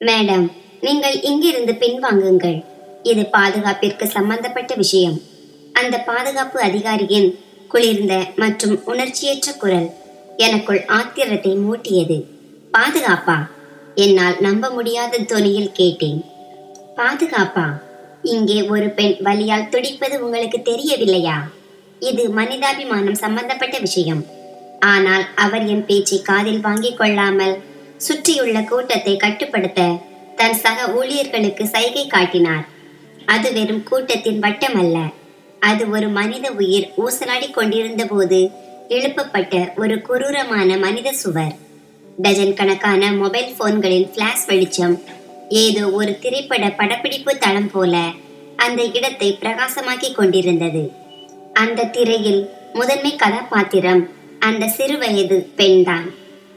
Madam, நீங்கள் இங்கிருந்து பின்வாங்குங்கள். இது பாதுகாப்பிற்கு சம்பந்தப்பட்ட விஷயம். அந்த பாதுகாப்பு அதிகாரியின் குளிர்ந்த மற்றும் உணர்ச்சியற்ற குரல் எனக்குள் ஆத்திரத்தை மூட்டியது. பாதுகாப்பா? என்னால் நம்ப முடியாத தொனியில் கேட்டேன். பாதுகாப்பா? இங்கே ஒரு பெண் வலியால் துடிப்பது உங்களுக்கு தெரியவில்லையா? இது மனிதாபிமானம் சம்பந்தப்பட்ட விஷயம். ஆனால் அவர் என் பேச்சை காதில் வாங்கிக் கொள்ளாமல் சுற்றியுள்ள கூட்டத்தை கட்டுப்படுத்த தன் சக ஊழியர்களுக்கு சைகை காட்டினார். அது வெறும் கூட்டத்தின் வட்டமல்ல, அது ஒரு மனித உயிர் ஊசலாடி கொண்டிருந்த போது எழுப்பப்பட்ட ஒரு கொடூரமான மனித சுவர். டஜன் கணக்கான மொபைல் போன்களின் பிளாஷ் வெளிச்சம் ஏதோ ஒரு திரைப்பட படப்பிடிப்பு தளம் போல அந்த இடத்தை பிரகாசமாக்கி கொண்டிருந்தது. அந்த திரையில் முதன்மை கதாபாத்திரம் அந்த சிறுவயது பெண்தான்.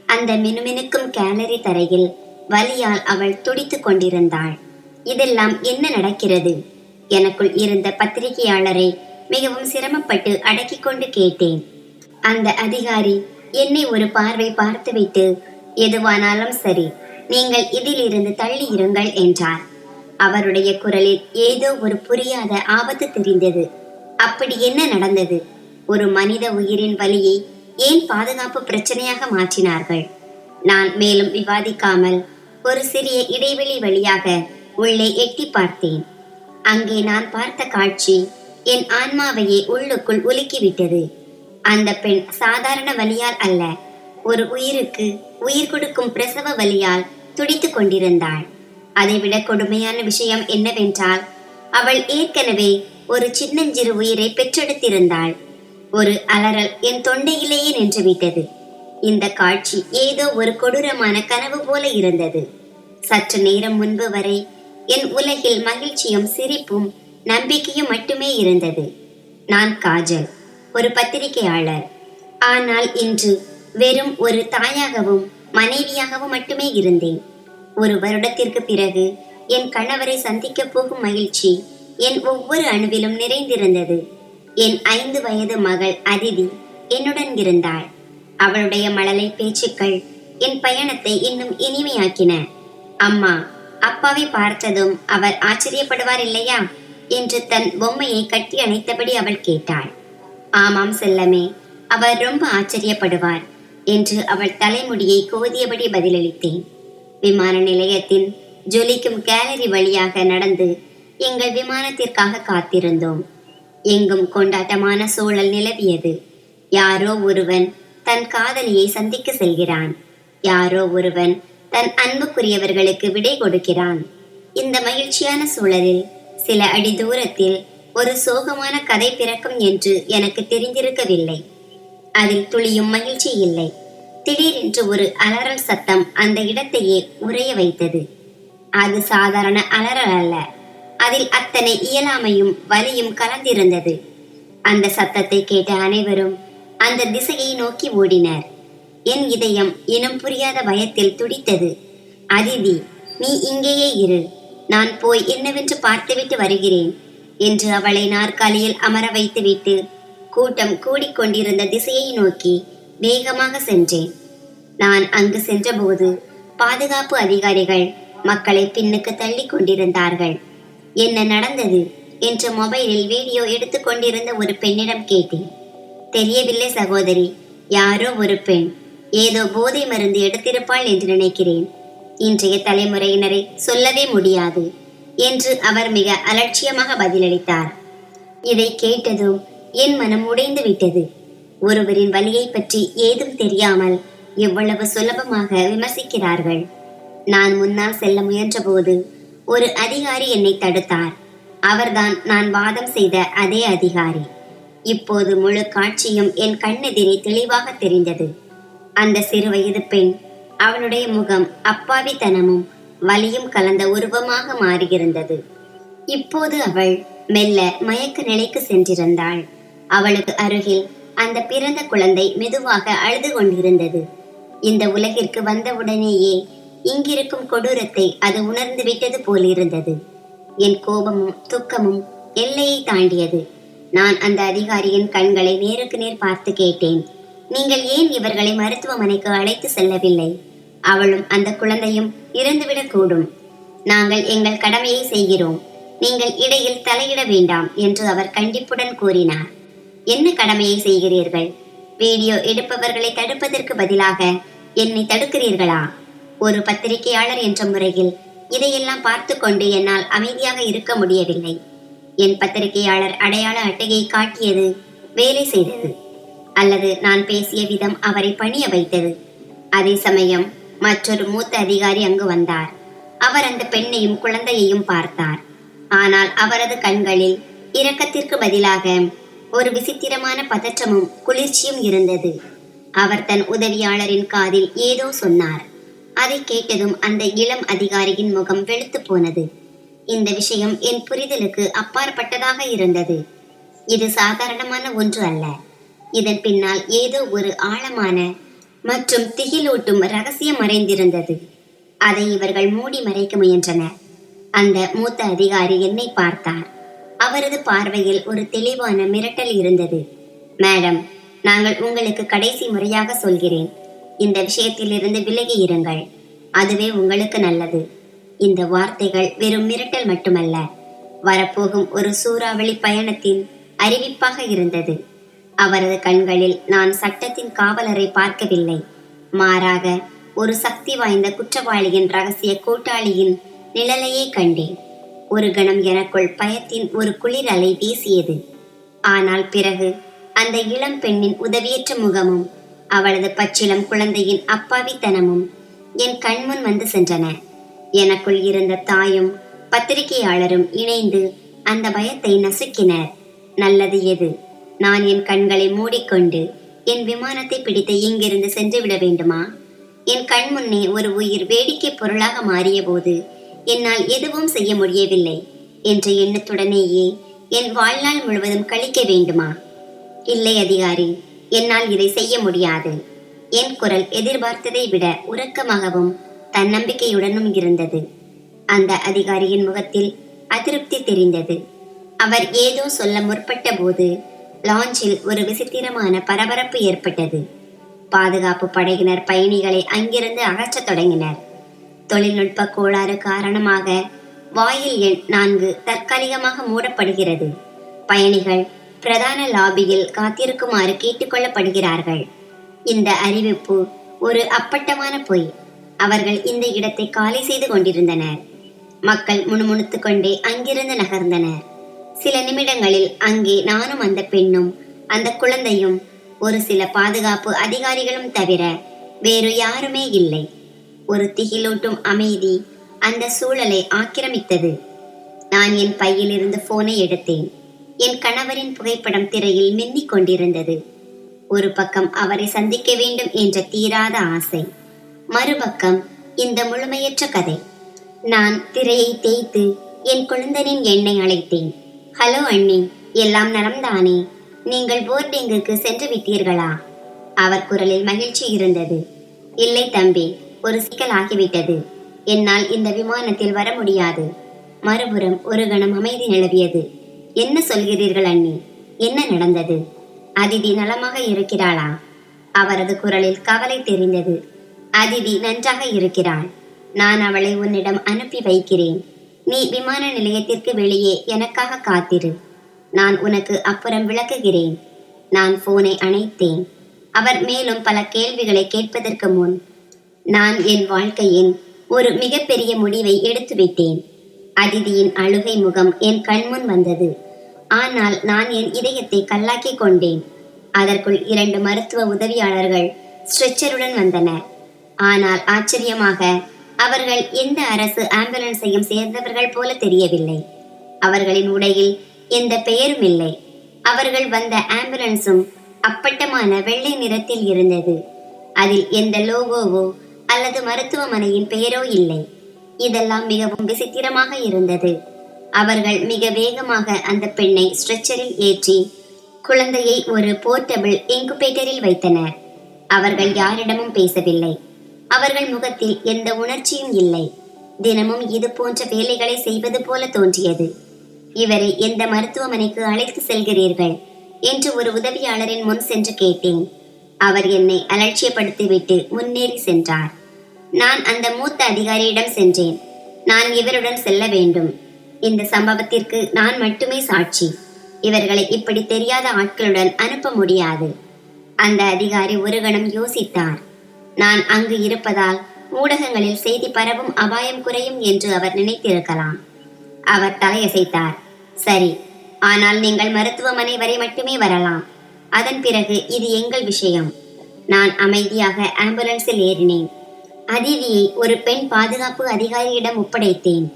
அந்த மினுமினுக்கும் கேலரி தரையில் வலியால் அவள் துடித்துக் கொண்டிருந்தாள். இதெல்லாம் என்ன நடக்கிறது? எனக்குள் இருந்த பத்திரிகையாளரை மிகவும் சிரமப்பட்டு அடக்கிக் கொண்டு கேட்டேன். அந்த அதிகாரி என்னை ஒரு பார்வை பார்த்துவிட்டு, எதுவானாலும் சரி, நீங்கள் இதிலிருந்து தள்ளி இருங்கள் என்றார். அவருடைய குரலில் ஏதோ ஒரு புரியாத ஆபத்து தெரிந்தது. அப்படி என்ன நடந்தது? ஒரு மனித உயிரின் வலியை ஏன் பாதுகாப்பு பிரச்சனையாக மாற்றினார்கள்? நான் மேலும் விவாதிக்காமல் ஒரு சிறிய இடைவெளி வழியாக உள்ளே எட்டி பார்த்தேன். அங்கே நான் பார்த்த காட்சி என் ஆன்மாவையே உள்ளுக்குள் உலுக்கிவிட்டது. அந்த பெண் சாதாரண வலியால் அல்ல, ஒரு உயிருக்கு உயிர் கொடுக்கும் பிரசவ வலியால் துடித்துக் கொண்டிருந்தாள். அதைவிட கொடுமையான விஷயம் என்னவென்றால், அவள் ஏற்கனவே ஒரு சின்னஞ்சிறு உயிரை பெற்றெடுத்திருந்தாள். ஒரு அலறல் என் தொண்டையிலேயே நின்றுவிட்டது. இந்த காட்சி ஏதோ ஒரு கொடூரமான கனவு போல இருந்தது. சற்று நேரம் முன்பு வரை என் உலகில் மகிழ்ச்சியும் சிரிப்பும் நம்பிக்கையும் மட்டுமே இருந்தது. நான் காஜல், ஒரு பத்திரிகையாளர். ஆனால் இன்று வெறும் ஒரு தாயாகவும் மனைவியாகவும் மட்டுமே இருந்தேன். ஒரு வருடத்திற்கு பிறகு என் கணவரை சந்திக்கப் போகும் மகிழ்ச்சி என் ஒவ்வொரு அணுவிலும் நிறைந்திருந்தது. என் 5 வயது மகள் அதிதி என்னுடன் இருந்தாள். அவளுடைய மழலை பேச்சுக்கள் என் பயணத்தை இன்னும் இனிமையாக்கின. அம்மா, அப்பாவை பார்த்ததும் அவர் ஆச்சரியப்படுவார் இல்லையா என்று தன் பொம்மையை கட்டி அணைத்தபடி அவள் கேட்டாள். ஆமாம் செல்லமே, அவர் ரொம்ப ஆச்சரியப்படுவார் என்று அவள் தலைமுடியை கோதியபடி பதிலளித்தேன். விமான நிலையத்தின் ஜொலிக்கும் கேலரி வழியாக நடந்து எங்கள் விமானத்திற்காக காத்திருந்தோம். எங்கும் கொண்டாட்டமான சூழல் நிலவியது. யாரோ ஒருவன் தன் காதலியை சந்திக்க செல்கிறான். யாரோ ஒருவன் தன் அன்புக்குரியவர்களுக்கு விடை கொடுக்கிறான். இந்த மகிழ்ச்சியான சூழலில் சில அடி தூரத்தில் ஒரு சோகமான கதை பிறக்கும் என்று எனக்கு தெரிந்திருக்கவில்லை. அதில் துளியும் மகிழ்ச்சி இல்லை. திடீரென்று ஒரு அலறல் சத்தம் அந்த இடத்தையே உறைய வைத்தது. அது சாதாரண அலறல் அல்ல, அதில் அத்தனை இயலாமையும் வலியும் கலந்திருந்தது. அந்த சத்தத்தை கேட்ட அனைவரும் அந்த திசையை நோக்கி ஓடினர். என் இதயம் இனம் புரியாத பயத்தில் துடித்தது. அதிதி, நீ இங்கேயே இரு, நான் போய் என்னவென்று பார்த்துவிட்டு வருகிறேன் என்று அவளை நாற்காலியில் அமர வைத்துவிட்டு கூட்டம் கூடிக்கொண்டிருந்த திசையை நோக்கி வேகமாக சென்றேன். நான் அங்கு சென்றபோது பாதுகாப்பு அதிகாரிகள் மக்களை பின்னுக்கு தள்ளி கொண்டிருந்தார்கள். என்ன நடந்தது என்று மொபைலில் வீடியோ எடுத்துக் கொண்டிருந்த ஒரு பெண்ணிடம் கேட்டேன். தெரியவில்லை சகோதரி, யாரோ ஒரு பெண் ஏதோ போதை மருந்து எடுத்திருப்பாள் என்று நினைக்கிறேன். இன்றைய தலைமுறையினரை சொல்லவே முடியாது என்று அவர் மிக அலட்சியமாக பதிலளித்தார். இதை கேட்டதும் என் மனம் உடைந்து விட்டது. ஒருவரின் வலியை பற்றி ஏதும் தெரியாமல் எவ்வளவு சுலபமாக விமர்சிக்கிறார்கள். நான் முன்னால் செல்ல முயன்றபோது ஒரு அதிகாரி என்னை தடுத்தார். அவர்தான் நான் வாதம் செய்த அதே அதிகாரி. இப்போது முழு காட்சியும் என் கண்ணெதிரே தெளிவாக தெரிந்தது. அந்த சிறுவயது பெண், அவளுடைய முகம் அப்பாவித்தனமும் வலியும் கலந்த உருவமாக மாறியிருந்தது. இப்போது அவள் மெல்ல மயக்க நிலைக்கு சென்றிருந்தாள். அவளுக்கு அருகில் அந்த பிறந்த குழந்தை மெதுவாக அழுது கொண்டிருந்தது. இந்த உலகிற்கு வந்தவுடனேயே இங்கிருக்கும் கொடூரத்தை அது உணர்ந்து விட்டது போலிருந்தது. என் கோபமும் துக்கமும் எல்லையை தாண்டியது. நான் அந்த அதிகாரியின் கண்களை நேருக்கு நேர் பார்த்து கேட்டேன், நீங்கள் ஏன் இவர்களை மருத்துவமனைக்கு அழைத்து செல்லவில்லை? அவளும் அந்த குழந்தையும் இறந்துவிடக் கூடும். நாங்கள் எங்கள் கடமையை செய்கிறோம், நீங்கள் இடையில் தலையிட வேண்டாம் என்று அவர் கண்டிப்புடன் கூறினார். என்ன கடமையை செய்கிறீர்கள்? வீடியோ எடுப்பவர்களை தடுப்பதற்கு பதிலாக என்னை தடுக்கிறீர்களா? ஒரு பத்திரிகையாளர் என்ற முறையில் இதையெல்லாம் பார்த்து கொண்டு என்னால் அமைதியாக இருக்க முடியவில்லை. என் பத்திரிகையாளர் அடையாள அட்டையை காட்டியது வேலை செய்தது, அல்லது நான் பேசிய விதம் அவரை பணிய வைத்தது. அதே சமயம் மற்றொரு மூத்த அதிகாரி அங்கு வந்தார். அவர் அந்த பெண்ணையும் குழந்தையையும் பார்த்தார். ஆனால் அவரது கண்களில் இரக்கத்திற்கு பதிலாக ஒரு விசித்திரமான பதற்றமும் குளிர்ச்சியும் இருந்தது. அவர் தன் உதவியாளரின் காதில் ஏதோ சொன்னார். அதை கேட்டதும் அந்த இளம் அதிகாரியின் முகம் வெளுத்து போனது. இந்த விஷயம் என் புரிதலுக்கு அப்பாற்பட்டதாக இருந்தது. இது சாதாரணமான ஒன்று அல்ல. இதன் பின்னால் ஏதோ ஒரு ஆழமான மற்றும் திகிலூட்டும் ரகசியம் மறைந்திருந்தது. அதை இவர்கள் மூடி மறைக்க முயன்றனர். அந்த மூத்த அதிகாரி என்னை பார்த்தார். அவரது பார்வையில் ஒரு தெளிவான மிரட்டல் இருந்தது. மேடம், நாங்கள் உங்களுக்கு கடைசி முறையாக சொல்கிறேன், இந்த விஷயத்திலிருந்து விலகி இருங்கள். அதுவே உங்களுக்கு நல்லது. இந்த வார்த்தைகள் வெறும் மிரட்டல் மட்டுமல்ல, வரப்போகும் ஒரு சூறாவளி பயணத்தின் அறிவிப்பாக இருந்தது. அவரது கண்களில் நான் சட்டத்தின் காவலரை பார்க்கவில்லை, மாறாக ஒரு சக்தி வாய்ந்த குற்றவாளியின் ரகசிய கூட்டாளியின் நிழலையே கண்டேன். ஒரு கணம் எனக்குள் பயத்தின் ஒரு குளிர் அலை வீசியது. ஆனால் பிறகு அந்த இளம் பெண்ணின் உதவியற்ற முகமும் அவளது பச்சிளம் குழந்தையின் அப்பாவித்தனமும் என் கண்முன் வந்து சென்றன. எனக்குள் இருந்த தாயும் பத்திரிகையாளரும் இணைந்து அந்த பயத்தை நசுக்கினர். நல்லது எது? நான் என் கண்களை மூடிக்கொண்டு என் விமானத்தை பிடித்து இங்கிருந்து சென்று விட வேண்டுமா? என் கண் முன்னே ஒரு உயிர் வேடிக்கை பொருளாக மாறிய போது என்னால் எதுவும் செய்ய முடியவில்லை என்ற எண்ணத்துடனேயே என் வாழ்நாள் முழுவதும் கழிக்க வேண்டுமா? இல்லை அதிகாரி, என்னால் இதை செய்ய முடியாது. என் குரல் எதிர்பார்த்ததை விட உறக்கமாகவும் தன்னம்பிக்கையுடனும் இருந்தது. அந்த அதிகாரியின் முகத்தில் அதிருப்தி தெரிந்தது. அவர் ஏதோ சொல்ல முற்பட்ட போது லாஞ்சில் ஒரு விசித்திரமான பரபரப்பு ஏற்பட்டது. பாதுகாப்பு படையினர் பயணிகளை அங்கிருந்து அகற்றத் தொடங்கினர். தொழில்நுட்ப கோளாறு காரணமாக வாயில் எண் 4 தற்காலிகமாக மூடப்படுகிறது. பயணிகள் பிரதான லாபியில் காத்திருக்குமாறு கேட்டுக்கொள்ளப்படுகிறார்கள். இந்த அறிவிப்பு ஒரு அப்பட்டமான பொய். அவர்கள் இந்த இடத்தை காலி செய்து கொண்டிருந்தனர். மக்கள் முணுமுணுத்துக் கொண்டே அங்கிருந்து நகர்ந்தனர். சில நிமிடங்களில் அங்கே நானும் அந்த பெண்ணும் அந்த குழந்தையும் ஒரு சில பாதுகாப்பு அதிகாரிகளும் தவிர வேறு யாருமே இல்லை. ஒரு திகிலூட்டும் அமைதி அந்த சூழலை ஆக்கிரமித்தது. நான் என் பையில் இருந்து போனை எடுத்தேன். என் கணவரின் புகைப்படம் திரையில் மின்னிக் கொண்டிருந்தது. ஒரு பக்கம் அவரை சந்திக்க வேண்டும் என்ற தீராத ஆசை, மறுபக்கம் இந்த முழுமையற்ற கதை. நான் திரையை தேய்த்து என் குழந்தனின் எண்ணை அழைத்தேன். ஹலோ அண்ணி, எல்லாம் நலம்தானே? நீங்கள் போர்டிங்குக்கு சென்று விட்டீர்களா? அவர் குரலில் மகிழ்ச்சி இருந்தது. இல்லை தம்பி, ஒரு சிக்கல் ஆகிவிட்டது. என்னால் இந்த விமானத்தில் வர முடியாது. மறுபுறம் ஒரு கணம் அமைதி நிலவியது. என்ன சொல்கிறீர்கள் அண்ணி? என்ன நடந்தது? அதிதி நலமாக இருக்கிறாளா? அவரது குரலில் கவலை தெரிந்தது. அதிதி நன்றாக இருக்கிறாள். நான் அவளை உன்னிடம் அனுப்பி வைக்கிறேன். நீ விமான நிலையத்திற்கு வெளியே எனக்காக காத்திரு. நான் உனக்கு அப்புறம் விளக்குகிறேன். நான் போனை அணைத்தேன். அவர் மேலும் பல கேள்விகளை கேட்பதற்கு முன் நான் என் வாழ்க்கையின் ஒரு மிகப்பெரிய முடிவை எடுத்துவிட்டேன். அதிதியின் அழுகை முகம் என் கண்முன் வந்தது. ஆனால் நான் என் இதயத்தை கல்லாக்கி கொண்டேன். அதற்குள் 2 மருத்துவ உதவியாளர்கள் ஸ்ட்ரெச்சருடன் வந்தனர். ஆனால் ஆச்சரியமாக அவர்கள் எந்த அரசு ஆம்புலன்ஸையும் சேர்ந்தவர்கள் போல தெரியவில்லை. அவர்களின் உடையில் எந்த பெயரும் இல்லை. அவர்கள் வந்த ஆம்புலன்ஸும் அப்பட்டமான வெள்ளை நிறத்தில் இருந்தது. அதில் எந்த லோகோவோ அல்லது மருத்துவமனையின் பெயரோ இல்லை. இதெல்லாம் மிகவும் விசித்திரமாக இருந்தது. அவர்கள் மிக வேகமாக அந்த பெண்ணை ஸ்ட்ரெச்சரில் ஏற்றி குழந்தையை ஒரு போர்ட்டபிள் இன்குபேட்டரில் வைத்தனர். அவர்கள் யாரிடமும் பேசவில்லை. அவர்கள் முகத்தில் எந்த உணர்ச்சியும் இல்லை. தினமும் இது போன்ற வேலைகளை செய்வது போல தோன்றியது. இவரை எந்த மருத்துவமனைக்கு அழைத்து செல்கிறீர்கள் என்று ஒரு உதவியாளரின் முன் சென்று கேட்டேன். அவர் என்னை அலட்சியப்படுத்திவிட்டு முன்னேறி சென்றார். நான் அந்த மூத்த அதிகாரியிடம் சென்றேன். நான் இவருடன் செல்ல வேண்டும். இந்த சம்பவத்திற்கு நான் மட்டுமே சாட்சி. இவர்களை இப்படி தெரியாத ஆட்களுடன் அனுப்ப முடியாது. அந்த அதிகாரி ஒரு கணம் யோசித்தார். நான் அங்கு இருப்பதால் ஊடகங்களில் செய்தி பரவும் அபாயம் குறையும் என்று அவர் நினைத்திருக்கலாம். அவர் தலையசைத்தார். சரி, ஆனால் நீங்கள் மருத்துவமனை வரை மட்டுமே வரலாம். அதன் பிறகு இது எங்கள் விஷயம். நான் அமைதியாக ஆம்புலன்ஸில் ஏறினேன். அதிதியை ஒரு பெண் பாதுகாப்பு அதிகாரியிடம் ஒப்படைத்தேன்.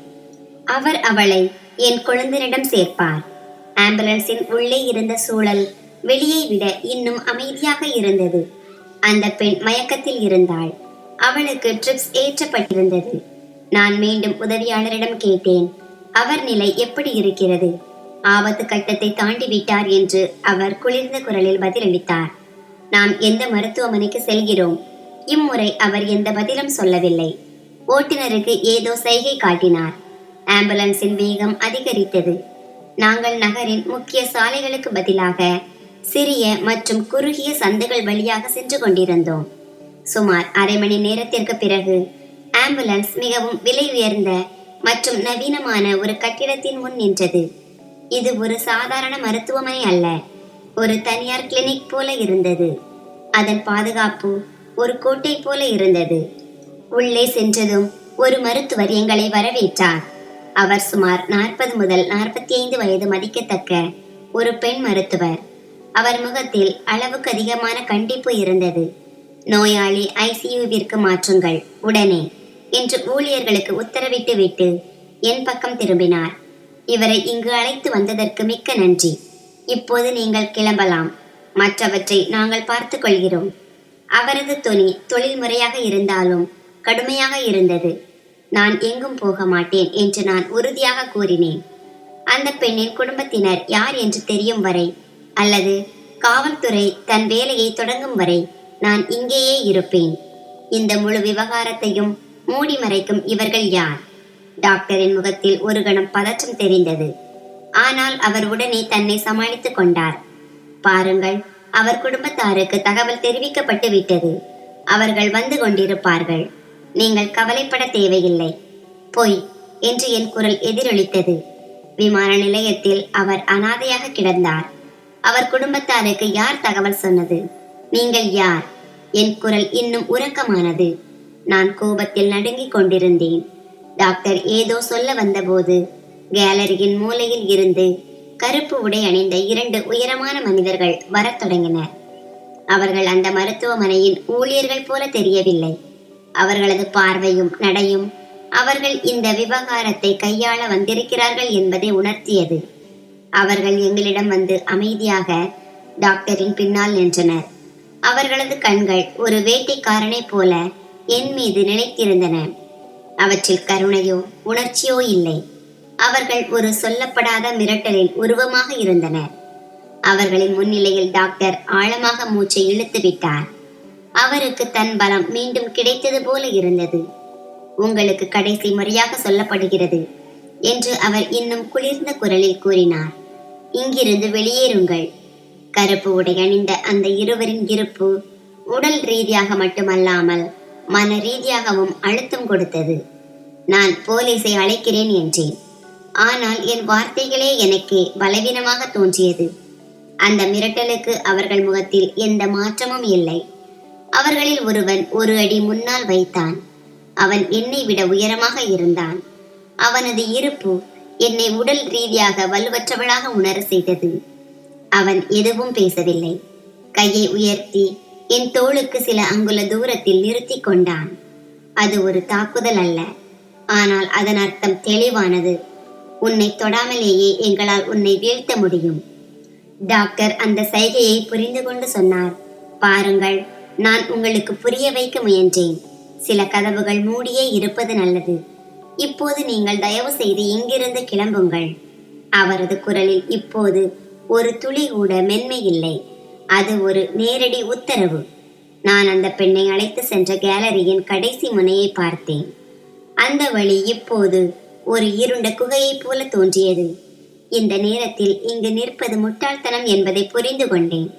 அவர் அவளை என் கொழுந்தனிடம் சேர்ப்பார். ஆம்புலன்ஸின் உள்ளே இருந்த சூழல் வெளியை விட இன்னும் அமைதியாக இருந்தது. அந்த பெண் மயக்கத்தில் இருந்தாள். அவளுக்கு ட்ரிப்ஸ் ஏற்றப்பட்டிருந்தது. நான் மீண்டும் உதவியாளரிடம் கேட்டேன், அவர் நிலை எப்படி இருக்கிறது? ஆபத்து கட்டத்தை தாண்டி விட்டார் என்று அவர் குளிர்ந்த குரலில் பதிலளித்தார். நாம் எந்த மருத்துவமனைக்கு செல்கிறோம்? இம்முறை அவர் எந்த பதிலும் சொல்லவில்லை. ஓட்டுநருக்கு ஏதோ சைகை காட்டினார். ஆம்புலன்ஸின் வேகம் அதிகரித்தது. நாங்கள் நகரின் முக்கிய சாலைகளுக்கு பதிலாக சிறிய மற்றும் குறுகிய சந்துகள் வழியாக சென்று கொண்டிருந்தோம். சுமார் அரை மணி நேரத்திற்கு பிறகு ஆம்புலன்ஸ் மிகவும் விலை உயர்ந்த மற்றும் நவீனமான ஒரு கட்டிடத்தின் முன் நின்றது. இது ஒரு சாதாரண மருத்துவமனை அல்ல, ஒரு தனியார் கிளினிக் போல இருந்தது. அதன் பாதுகாப்பு ஒரு கோட்டை போல இருந்தது. உள்ளே சென்றதும் ஒரு மருத்துவர் எங்களை வரவேற்றார். அவர் சுமார் 40 முதல் 45 வயது மதிக்கத்தக்க ஒரு பெண் மருத்துவர். அவர் முகத்தில் அளவுக்கு அதிகமான கண்டிப்பு இருந்தது. நோயாளி ஐசியூவிற்கு மாற்றுங்கள் உடனே என்று ஊழியர்களுக்கு உத்தரவிட்டு விட்டு என் பக்கம் திரும்பினார். இவரை இங்கு அழைத்து வந்ததற்கு மிக்க நன்றி. இப்போது நீங்கள் கிளம்பலாம். மற்றவற்றை நாங்கள் பார்த்துக் கொள்கிறோம். அவரது தொனி தொழில்முறையாக இருந்தாலும் கடுமையாக இருந்தது. நான் எங்கும் போக மாட்டேன் என்று நான் உறுதியாக கூறினேன். அந்த பெண்ணின் குடும்பத்தினர் யார் என்று தெரியும் வரை அல்லது காவல்துறை தன் வேலையை தொடங்கும் வரை நான் இங்கேயே இருப்பேன். இந்த முழு விவகாரத்தையும் மூடி மறைக்கும் இவர்கள் யார்? டாக்டரின் முகத்தில் ஒரு கணம் பதற்றம் தெரிந்தது. ஆனால் அவர் உடனே தன்னை சமாளித்துக் கொண்டார். பாருங்கள், அவர் குடும்பத்தாருக்கு தகவல் தெரிவிக்கப்பட்டு விட்டது. அவர்கள் வந்து கொண்டிருப்பார்கள். நீங்கள் கவலைப்பட தேவையில்லை. போய் என்று என் குரல் எதிரொலித்தது. விமான நிலையத்தில் அவர் அனாதையாக கிடந்தார். அவர் குடும்பத்தாருக்கு யார் தகவல் சொன்னது? நீங்கள் யார்? என் குரல் இன்னும் உறக்கமானது. நான் கோபத்தில் நடுங்கிக் கொண்டிருந்தேன். டாக்டர் ஏதோ சொல்ல வந்தபோது கேலரியின் மூலையில் இருந்து கருப்பு உடை அணிந்த 2 உயரமான மனிதர்கள் வரத் தொடங்கினர். அவர்கள் அந்த மருத்துவமனையின் ஊழியர்கள் போல தெரியவில்லை. அவர்களது பார்வையும் நடையும் அவர்கள் இந்த விவகாரத்தை கையாள வந்திருக்கிறார்கள் என்பதை உணர்த்தியது. அவர்கள் எங்களிடம் வந்து அமைதியாக டாக்டரின் பின்னால் நின்றனர். அவர்களது கண்கள் ஒரு வேட்டைக்காரனை போல என் மீது நிலைத்திருந்தன. அவற்றில் கருணையோ உணர்ச்சியோ இல்லை. அவர்கள் ஒரு சொல்லப்படாத மிரட்டலின் உருவமாக இருந்தனர். அவர்களின் முன்னிலையில் டாக்டர் ஆழமாக மூச்சை இழுத்து விட்டார். அவருக்கு தன் பலம் மீண்டும் கிடைத்தது போல இருந்தது. உங்களுக்கு கடைசி முறையாக சொல்லப்படுகிறது என்று அவர் இன்னும் குளிர்ந்த குரலில் கூறினார். இங்கிருந்து வெளியேறுங்கள். கருப்பு உடை அணிந்த அந்த இருவரின் இருப்பு உடல் ரீதியாக மட்டுமல்லாமல் மன ரீதியாகவும் அழுத்தம் கொடுத்தது. நான் போலீஸை அழைக்கிறேன் என்றேன். ஆனால் என் வார்த்தைகளே எனக்கு பலவீனமாக தோன்றியது. அந்த மிரட்டலுக்கு அவர்கள் முகத்தில் எந்த மாற்றமும் இல்லை. அவர்களில் ஒருவன் ஒரு அடி முன்னால் வைத்தான். அவன் என்னை விட உயரமாக இருந்தான். அவனது இருப்பு என்னை உடல் ரீதியாக வலுவற்றவளாக உணர செய்தது. அவன் எதுவும் பேசவில்லை. கையை உயர்த்தி என் தோளுக்கு சில அங்குல தூரத்தில் நிறுத்தி கொண்டான். அது ஒரு தாக்குதல் அல்ல, ஆனால் அதன் அர்த்தம் தெளிவானது. உன்னை தொடாமலேயே எங்களால் உன்னை வீழ்த்த முடியும். டாக்டர் அந்த சைகையை புரிந்து கொண்டு சொன்னார். பாருங்கள், நான் உங்களுக்கு புரிய வைக்க முயன்றேன். சில கதவுகள் மூடியே இருப்பது நல்லது. இப்போது நீங்கள் தயவு செய்து இங்கிருந்து கிளம்புங்கள். அவரது குரலில் இப்போது ஒரு துளி கூட மென்மை இல்லை. அது ஒரு நேரடி உத்தரவு. நான் அந்த பெண்ணை அழைத்து சென்ற கேலரியின் கடைசி முனையை பார்த்தேன். அந்த வழி இப்போது ஒரு இருண்ட குகையைப் போல தோன்றியது. இந்த நேரத்தில் இங்கு நிற்பது முட்டாள்தனம் என்பதை புரிந்து கொண்டேன்.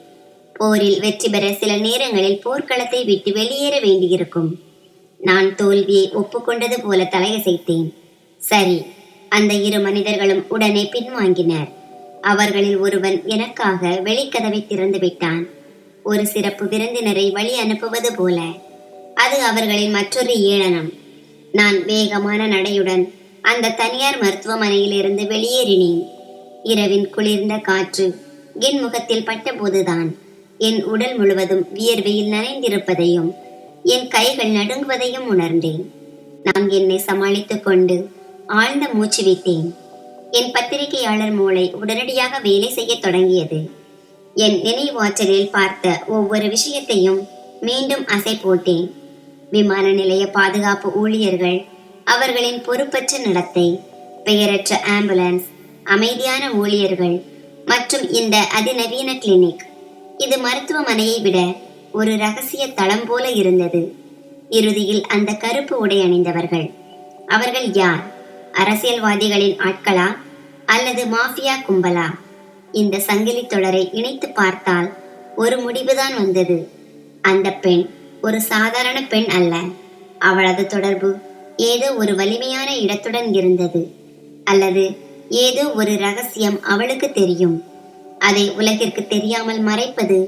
போரில் வெற்றி பெற சில நேரங்களில் போர்க்களத்தை விட்டு வெளியேற வேண்டியிருக்கும். நான் தோல்வியை ஒப்புக்கொண்டது போல தலையசைத்தேன். சரி. அந்த இரு மனிதர்களும் உடனே பின்வாங்கினர். அவர்களில் ஒருவன் எனக்காக வெளிக்கதவை திறந்து விட்டான். ஒரு சிறப்பு விருந்தினரை வழி அனுப்புவது போல. அது அவர்களின் மற்றொரு ஏளனம். நான் வேகமான நடையுடன் அந்த தனியார் மருத்துவமனையிலிருந்து வெளியேறினேன். இரவின் குளிர்ந்த காற்று என் முகத்தில் பட்டபோதுதான் என் உடல் முழுவதும் வியர்வையில் நனைந்திருப்பதையும் என் கைகள் நடுங்குவதையும் உணர்ந்தேன். நான் என்னை சமாளித்துக் கொண்டு ஆழ்ந்த மூச்சு விட்டேன். என் பத்திரிகையாளர் மூளை உடனடியாக வேலை செய்ய தொடங்கியது. என் நினைவாற்றலில் பார்த்த ஒவ்வொரு விஷயத்தையும் மீண்டும் அசை போட்டேன். விமான நிலைய பாதுகாப்பு ஊழியர்கள், அவர்களின் பொறுப்பற்ற நடத்தை, பெயரற்ற ஆம்புலன்ஸ், அமைதியான ஊழியர்கள் மற்றும் இந்த அதிநவீன கிளினிக். இது மருத்துவமனையை விட ஒரு ரகசிய தளம் போல இருந்தது. இறுதியில் அந்த கருப்பு உடை அணிந்தவர்கள். அவர்கள் யார்? அரசியல்வாதிகளின் ஆட்களா அல்லது மாஃபியா கும்பலா? இந்த சங்கிலி தொடரை இணைத்து பார்த்தால் ஒரு முடிவுதான் வந்தது. அந்த பெண் ஒரு சாதாரண பெண் அல்ல. அவளது தொடர்பு ஏதோ ஒரு வலிமையான இடத்துடன் இருந்தது. அல்லது ஏதோ ஒரு ரகசியம் அவளுக்கு தெரியும். அதை உலகிற்கு தெரியாமல் மறைப்பது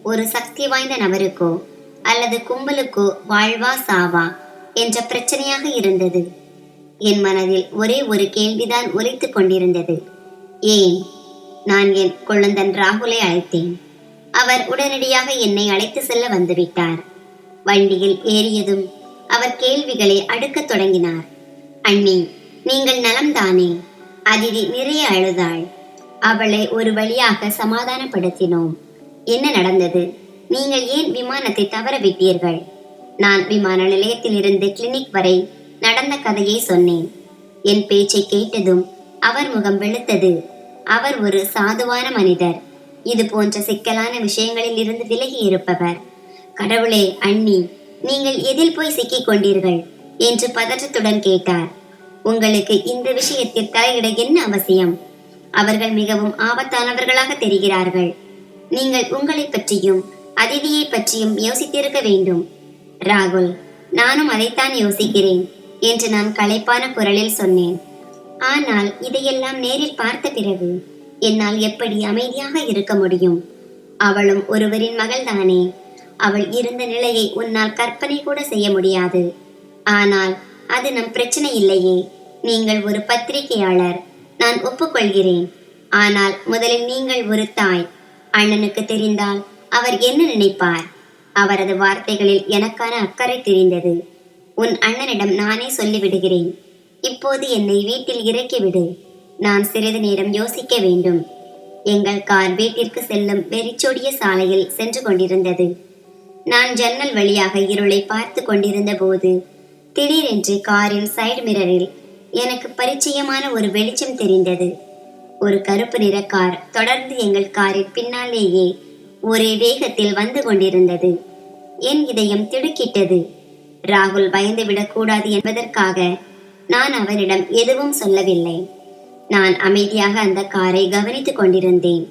ஒரு சக்தி வாய்ந்த நபருக்கோ அல்லது கும்பலுக்கோ வாழ்வா சாவா என்ற பிரச்சனையாக இருந்தது. என் மனதில் ஒரே ஒரு கேள்விதான் உரைத்துக் கொண்டிருந்தது. ஏன்? நான் என் கொழுந்தன் ராகுலை அழைத்தேன். அவர் உடனடியாக என்னை அழைத்து செல்ல வந்துவிட்டார். வண்டியில் ஏறியதும் அவர் கேள்விகளை அடுக்கத் தொடங்கினார். அண்ணி, நீங்கள் நலம்தானே? அதிதி நிறைய அழுதாள். அவளை ஒரு வழியாக சமாதானப்படுத்தினோம். என்ன நடந்தது? நீங்கள் ஏன் விமானத்தை தவற விட்டீர்கள்? நான் விமான நிலையத்திலிருந்து கிளினிக் வரை நடந்த கதையை சொன்னேன். என் பேச்சை கேட்டதும் அவர் முகம் வெளுத்தது. அவர் ஒரு சாதுவான மனிதர். இது போன்ற சிக்கலான விஷயங்களில் இருந்து விலகி இருப்பவர். கடவுளே, அண்ணி, நீங்கள் எதில் போய் சிக்கிக் கொண்டீர்கள் என்று பதற்றத்துடன் கேட்டார். உங்களுக்கு இந்த விஷயத்தில் தலையிட என்ன அவசியம்? அவர்கள் மிகவும் ஆபத்தானவர்களாக தெரிகிறார்கள். நீங்கள் உங்களை பற்றியும் அதிதியை பற்றியும் யோசித்திருக்க வேண்டும். ராகுல், நானும் அதைத்தான் யோசிக்கிறேன் என்று நான் களைப்பான குரலில் சொன்னேன். ஆனால் இதையெல்லாம் நேரில் பார்த்த பிறகு என்னால் எப்படி அமைதியாக இருக்க முடியும்? அவளும் ஒருவரின் மகள்தானே. அவள் இருந்த நிலையை உன்னால் கற்பனை கூட செய்ய முடியாது. ஆனால் அது நம் பிரச்சனை இல்லையே. நீங்கள் ஒரு பத்திரிகையாளர், நான் ஒப்புக்கொள்கிறேன். ஆனால் முதலில் நீங்கள் ஒரு தாய். அண்ணனுக்கு தெரிந்தால் அவர் என்ன நினைப்பார்? அவரது வார்த்தைகளில் எனக்கான அக்கறை தெரிந்தது. உன் அண்ணனிடம் நானே சொல்லிவிடுகிறேன். இப்போது என்னை வீட்டில் இறக்கிவிடு. நான் சிறிது நேரம் யோசிக்க வேண்டும். எங்கள் கார் வீட்டிற்கு செல்லும் வெறிச்சோடிய சாலையில் சென்று கொண்டிருந்தது. நான் ஜன்னல் வழியாக இருளை பார்த்து கொண்டிருந்த போது திடீரென்று காரின் சைடு மிரரில் எனக்கு பரிச்சயமான ஒரு வெளிச்சம் தெரிந்தது. ஒரு கருப்பு நிற கார் தொடர்ந்து எங்கள் காரின் பின்னாலேயே ஒரே வேகத்தில் வந்து கொண்டிருந்தது. என் இதயம் திடுக்கிட்டது. ராகுல் பயந்துவிடக் கூடாது என்பதற்காக நான் அவனிடம் எதுவும் சொல்லவில்லை. நான் அமைதியாக அந்த காரை கவனித்துக் கொண்டிருந்தேன்.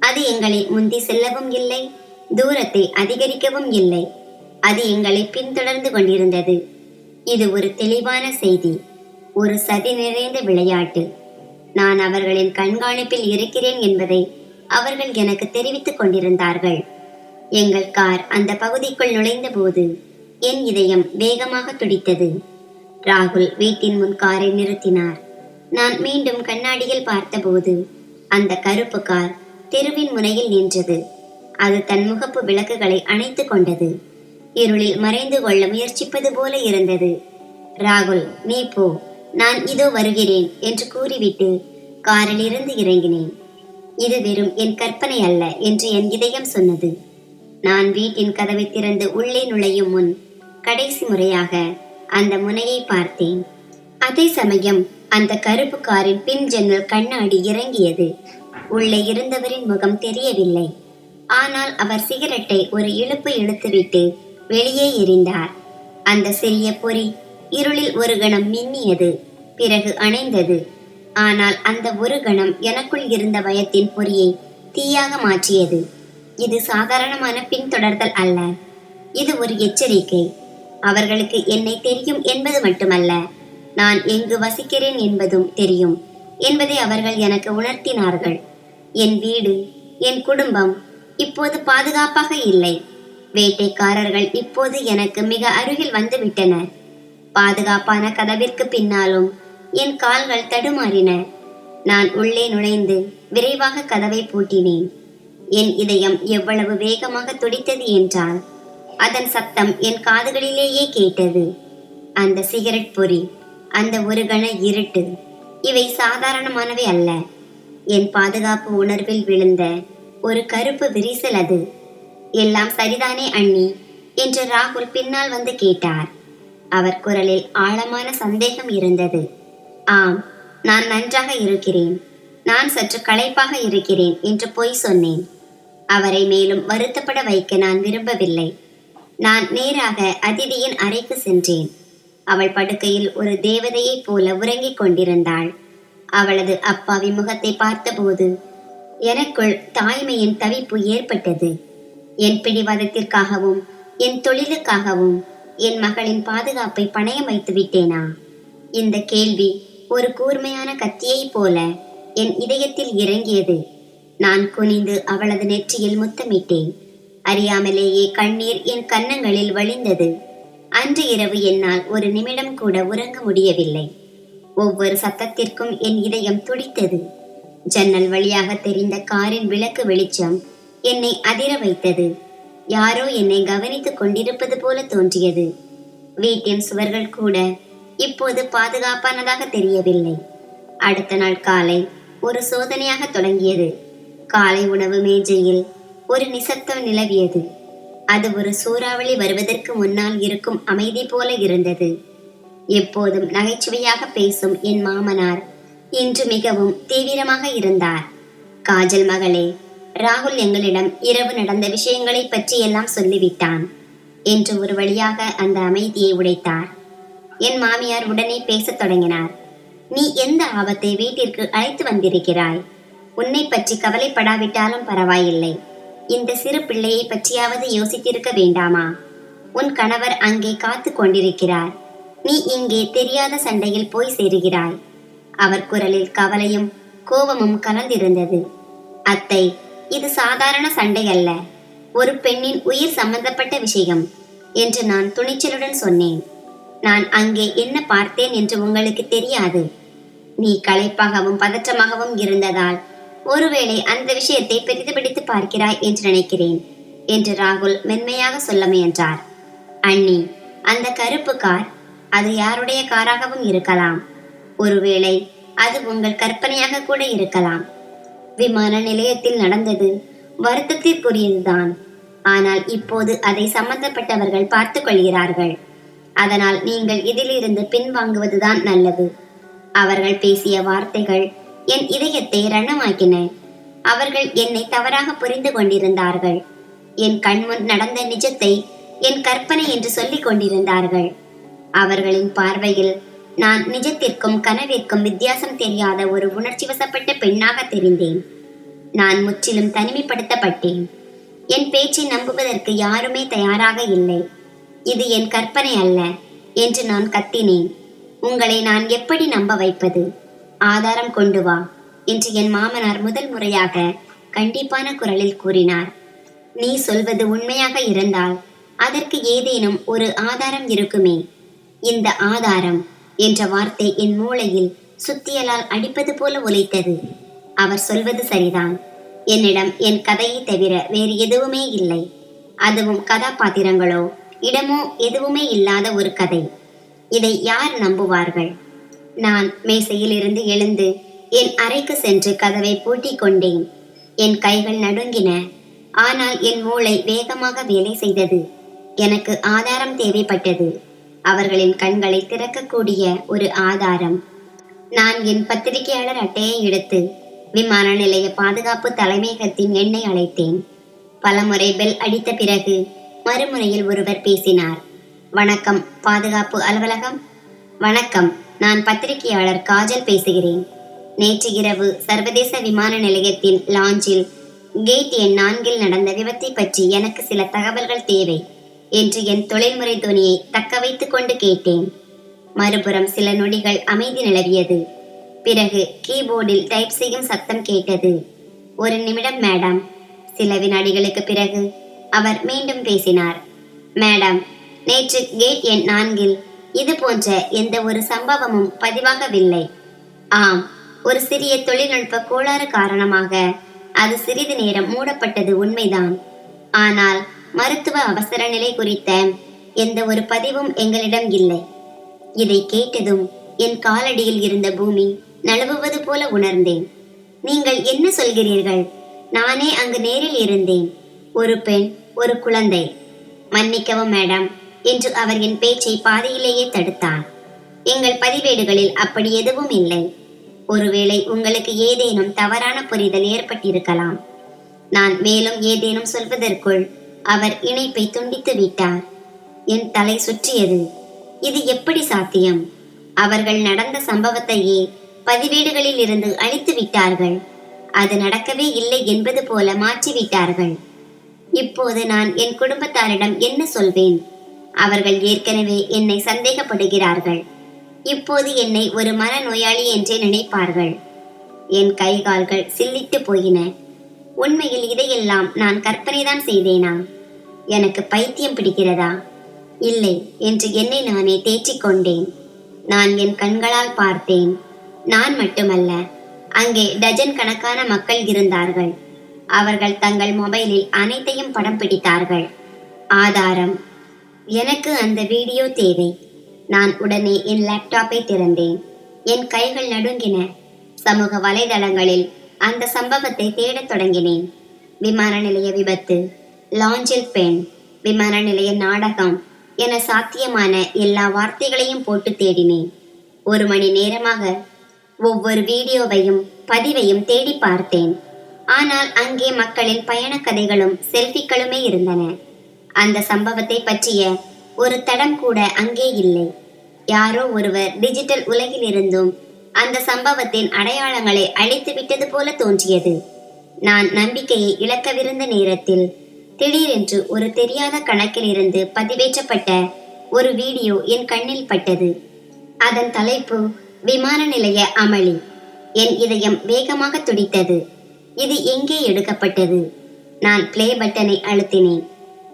அது எங்களை முந்தி செல்லவும் இல்லை, தூரத்தை அதிகரிக்கவும் இல்லை. அது எங்களை பின்தொடர்ந்து கொண்டிருந்தது. இது ஒரு தெளிவான செய்தி, ஒரு சதி நிறைந்த விளையாட்டு. நான் அவர்களின் கண்காணிப்பில் இருக்கிறேன் என்பதை அவர்கள் எனக்கு தெரிவித்துக் கொண்டிருந்தார்கள். எங்கள் கார் அந்த பகுதிக்குள் நுழைந்த போது என் இதயம் வேகமாக துடித்தது. ராகுல் வீட்டின் முன் காரை நிறுத்தினார். நான் மீண்டும் கண்ணாடியில் பார்த்தபோது அந்த கருப்பு கார் தெருவின் முனையில் நின்றது. அது தன் முகப்பு விளக்குகளை அணைத்துக் கொண்டது. இருளில் மறைந்து கொள்ள முயற்சிப்பது போல இருந்தது. ராகுல், நீ போ, நான் இதோ வருகிறேன் என்று கூறிவிட்டு காரில் இருந்து இறங்கினேன். இது வெறும் என் கற்பனை அல்ல என்று என் இதயம் சொன்னது. நான் வீட்டின் கதவை திறந்து உள்ளே நுழையும் முன் கடைசி முறையாக அந்த முனையை பார்த்தேன். அதே சமயம் அந்த கருப்பு காரின் பின் ஜன்னல் கண்ணாடி இறங்கியது. உள்ளே இருந்தவரின் முகம் தெரியவில்லை. ஆனால் அவர் சிகரெட்டை ஒரு இழுப்பு இழுத்துவிட்டு வெளியே எறிந்தார். அந்த சிறிய பொறி இருளில் ஒரு கணம் மின்னியது, பிறகு அணைந்தது. ஆனால் அந்த ஒரு கணம் எனக்குள் இருந்த பயத்தின் பொறியை தீயாக மாற்றியது. இது சாதாரணமான பின்தொடர்தல் அல்ல, இது ஒரு எச்சரிக்கை. அவர்களுக்கு என்னை தெரியும் என்பது மட்டுமல்ல, நான் எங்கு வசிக்கிறேன் என்பதும் தெரியும் என்பதை அவர்கள் எனக்கு உணர்த்தினார்கள். என் வீடு, என் குடும்பம் இப்போது பாதுகாப்பாக இல்லை. வேட்டைக்காரர்கள் இப்போது எனக்கு மிக அருகில் வந்து விட்டனர். பாதுகாப்பான கதவிற்கு பின்னாலும் என் கால்கள் தடுமாறின. நான் உள்ளே நுழைந்து விரைவாக கதவை பூட்டினேன். என் இதயம் எவ்வளவு வேகமாக துடித்தது என்றால் அதன் சத்தம் என் காதுகளிலேயே கேட்டது. அந்த சிகரெட் பொறி, அந்த ஒரு கண இருட்டு, இவை சாதாரணமானவை அல்ல. என் பாதுகாப்பு உணர்வில் விழுந்த ஒரு கருப்பு விரிசல் அது. எல்லாம் சரிதானே அண்ணி என்று ராகுல் பின்னால் வந்து கேட்டார். அவர் குரலில் ஆழமான சந்தேகம் இருந்தது. ஆம், நான் நன்றாக இருக்கிறேன். நான் சற்று களைப்பாக இருக்கிறேன் என்று பொய் சொன்னேன். அவரை மேலும் வருத்தப்பட வைக்க நான் விரும்பவில்லை. நான் நேராக அதிதியின் அறைக்கு சென்றேன். அவள் படுக்கையில் ஒரு தேவதையைப் போல உறங்கிக் கொண்டிருந்தாள். அவளது அப்பாவி முகத்தை பார்த்தபோது எனக்குள் தாய்மையின் தவிப்பு ஏற்பட்டது. என் பிடிவாதத்திற்காகவும் என் தொழிலுக்காகவும் என் மகளின் பாதுகாப்பை பணயம் வைத்து விட்டேனா? இந்த கேள்வி ஒரு கூர்மையான கத்தியைப் போல என் இதயத்தில் இறங்கியது. நான் குனிந்து அவளது நெற்றியில் முத்தமிட்டேன். அறியாமலேயே கண்ணீர் என் கன்னங்களில் வழிந்தது. அன்று இரவு என்னால் ஒரு நிமிடம் கூட உறங்க முடியவில்லை. ஒவ்வொரு சத்தத்திற்கும் என் இதயம் துடித்தது. ஜன்னல் வழியாக தெரிந்த காரின் விளக்கு வெளிச்சம் என்னை அதிர வைத்தது. யாரோ என்னை கவனித்துக் கொண்டிருப்பது போல தோன்றியது. வீட்டின் சுவர்கள் கூட இப்போது பாதுகாப்பானதாக தெரியவில்லை. அடுத்த நாள் காலை ஒரு சோதனையாக தொடங்கியது. காலை உணவு மேஜையில் ஒரு நிசப்தம் நிலவியது. அது ஒரு சூறாவளி வருவதற்கு முன்னால் இருக்கும் அமைதி போல இருந்தது. எப்போதும் நகைச்சுவையாக பேசும் என் மாமனார் இன்று மிகவும் தீவிரமாக இருந்தார். காஜல் மகளே, ராகுல் எங்களிடம் இரவு நடந்த விஷயங்களை பற்றி எல்லாம் சொல்லிவிட்டான் என்று ஒரு வழியாக அந்த அமைதியை உடைத்தார். என் மாமியார் உடனே பேசத் தொடங்கினார். நீ எந்த ஆபத்தை வீட்டிற்கு அழைத்து வந்திருக்கிறாய்? உன்னை பற்றி கவலைப்படாவிட்டாலும் பரவாயில்லை. இந்த சிறு பிள்ளையை பற்றியாவது யோசித்திருக்க வேண்டாமா? உன் கணவர் அங்கே காத்து கொண்டிருக்கிறார். நீ இங்கே தெரியாத சண்டையில் போய் சேருகிறாய். அவர் குரலில் கவலையும் கோபமும் கலந்திருந்தது. அத்தை, இது சாதாரண சண்டை அல்ல, ஒரு பெண்ணின் உயிர் சம்பந்தப்பட்ட விஷயம் என்று நான் துணிச்சலுடன் சொன்னேன். நான் அங்கே என்ன பார்த்தேன் என்று உங்களுக்கு தெரியாது. நீ களைப்பாகவும் பதற்றமாகவும் இருந்ததால் ஒருவேளை அந்த விஷயத்தை பெரிதுபிடித்து பார்க்கிறாய் என்று நினைக்கிறேன் என்று ராகுல் மென்மையாக சொல்ல முயன்றார். அண்ணி, அந்த கருப்பு கார், அது யாருடைய காராகவும் இருக்கலாம். ஒருவேளை அது உங்கள் கற்பனையாக கூட இருக்கலாம். விமான நிலையத்தில் நடந்தது வருத்தத்திற்குரியதுதான். ஆனால் இப்போது அதை சம்பந்தப்பட்டவர்கள் பார்த்து கொள்கிறார்கள். அதனால் நீங்கள் இதிலிருந்து பின்வாங்குவதுதான் நல்லது. அவர்கள் பேசிய வார்த்தைகள் என் இதயத்தை ரணமாக்கின. அவர்கள் என்னை தவறாக புரிந்து கொண்டிருந்தார்கள். என் கண்முன் நடந்த நிஜத்தை என் கற்பனை என்று சொல்லிக் கொண்டிருந்தார்கள். அவர்களின் பார்வையில் நான் நிஜத்திற்கும் கனவிற்கும் வித்தியாசம் தெரியாத ஒரு உணர்ச்சி வசப்பட்ட பெண்ணாக தெரிந்தேன். நான் முற்றிலும் தனிமைப்படுத்தப்பட்டேன். என் பேச்சை நம்புவதற்கு யாருமே தயாராக இல்லை. இது என் கற்பனை அல்ல என்று நான் கத்தினேன். உங்களை நான் எப்படி நம்ப வைப்பது? ஆதாரம் கொண்டு வா என்று என் மாமனார் முதல் முறையாக கண்டிப்பான குரலில் கூறினார். நீ சொல்வது உண்மையாக இருந்தால் அதற்கு ஏதேனும் ஒரு ஆதாரம் இருக்குமே. இந்த ஆதாரம் என்ற வார்த்தை என் மூளையில் சுத்தியலால் அடிப்பது போல ஒலித்தது. அவர் சொல்வது சரிதான். என்னிடம் என் கதையை தவிர வேறு எதுவுமே இல்லை. அதுவும் கதாபாத்திரங்களோ இடமோ எதுவுமே இல்லாத ஒரு கதை. இதை யார் நம்புவார்கள்? நான் மேசையில் இருந்து எழுந்து என் அறைக்கு சென்று கதவை பூட்டிக் கொண்டேன். என் கைகள் நடுங்கின. ஆனால் என் மூளை வேகமாக வேலை செய்தது. எனக்கு ஆதாரம் தேவைப்பட்டது. அவர்களின் கண்களை திறக்கக்கூடிய ஒரு ஆதாரம். நான் என் பத்திரிகையாளர் அட்டையை எடுத்து விமான நிலைய பாதுகாப்பு தலைமையகத்தின் எண்ணை அழைத்தேன். பலமுறை பெல் அடித்த பிறகு மறுமுனையில் ஒருவர் பேசினார். வணக்கம், பாதுகாப்பு அலுவலகம். வணக்கம், நான் பத்திரிகையாளர் காஜல் பேசுகிறேன். நேற்று இரவு சர்வதேச விமான நிலையத்தின் லாஞ்சில் கேட் எண் 4 நடந்த விபத்தை பற்றி எனக்கு சில தகவல்கள் தேவை என்று என் தொழில்முறை துணியை தக்க வைத்துக் கொண்டு கேட்டேன். மறுபுறம் சில நொடிகள் அமைதி நிலவியது. பிறகு கீபோர்டில் டைப் செய்யும் சத்தம் கேட்டது. 1 நிமிடம் மேடம். சில வினாடிகளுக்கு பிறகு அவர் மீண்டும் பேசினார். மேடம், நேற்று கேட் எண் 4 இது போன்ற எந்த ஒரு சம்பவமும் பதிவாகவில்லை. ஆம், ஒரு சிறிய தொழில்நுட்ப கோளாறு காரணமாக அது சிறிது நேரம் மூடப்பட்டது உண்மைதான். ஆனால் மருத்துவ அவசர நிலை குறித்த எந்த ஒரு பதிவும் எங்களிடம் இல்லை. இதை கேட்டதும் என் காலடியில் இருந்த பூமி நழுவுவது போல உணர்ந்தேன். நீங்கள் என்ன சொல்கிறீர்கள்? நானே அங்கு நேரில் இருந்தேன். ஒரு பெண், ஒரு குழந்தை. மன்னிக்கவும் மேடம் என்று அவர் என் பேச்சை பாதியிலேயே தடுத்தார். எங்கள் பதிவேடுகளில் அப்படி எதுவும் இல்லை. ஒருவேளை உங்களுக்கு ஏதேனும் தவறான புரிதல் ஏற்பட்டிருக்கலாம். நான் மேலும் ஏதேனும் சொல்வதற்குள் அவர் இணைப்பை துண்டித்து விட்டார். என் தலை சுற்றியது. இது எப்படி சாத்தியம்? அவர்கள் நடந்த சம்பவத்தையே பதிவேடுகளில் இருந்து அழித்து விட்டார்கள். அது நடக்கவே இல்லை என்பது போல மாற்றிவிட்டார்கள். இப்போது நான் என் குடும்பத்தாரிடம் என்ன சொல்வேன்? அவர்கள் ஏற்கனவே என்னை சந்தேகப்படுகிறார்கள். இப்போது என்னை ஒரு மனநோயாளி என்றே நினைப்பார்கள். என் கை கால்கள் சில்லிட்டு போயின. உண்மையில் இதையெல்லாம் நான் கற்பனைதான் செய்தேனா? எனக்கு பைத்தியம் பிடிக்கிறதா? இல்லை என்று என்னை நானே தேற்றிக்கொண்டேன். நான் என் கண்களால் பார்த்தேன். நான் மட்டுமல்ல, அங்கே டஜன் கணக்கான மக்கள் இருந்தார்கள். அவர்கள் தங்கள் மொபைலில் அனைத்தையும் படம் பிடித்தார்கள். ஆதாரம். எனக்கு அந்த வீடியோ தேவை. நான் உடனே என் லேப்டாப்பை திறந்தேன். என் கைகள் நடுங்கின. சமூக வலைதளங்களில் அந்த சம்பவத்தை தேடத் தொடங்கினேன். விமான நிலைய விபத்து, லாஞ்சில் பெண், விமான நிலைய நாடகம் என சாத்தியமான எல்லா வார்த்தைகளையும் போட்டு தேடினேன். 1 மணி நேரமாக ஒவ்வொரு வீடியோவையும் பதிவையும் தேடி பார்த்தேன். ஆனால் அங்கே மக்களின் பயண கதைகளும் செல்ஃபிக்களுமே இருந்தன. அந்த சம்பவத்தை பற்றிய ஒரு தடம் கூட அங்கே இல்லை. யாரோ ஒருவர் டிஜிட்டல் உலகில் இருந்தும் அந்த சம்பவத்தின் அடையாளங்களை அழித்து விட்டது போல தோன்றியது. நான் நம்பிக்கையை இழக்கவிருந்த நேரத்தில் திடீரென்று ஒரு தெரியாத கணக்கில் இருந்து பதிவேற்றப்பட்ட ஒரு வீடியோ என் கண்ணில் பட்டது. அதன் தலைப்பு விமான நிலைய அமளி. என் இதயம் வேகமாக துடித்தது. இது எங்கே எடுக்கப்பட்டது? நான் பிளே பட்டனை அழுத்தினேன்.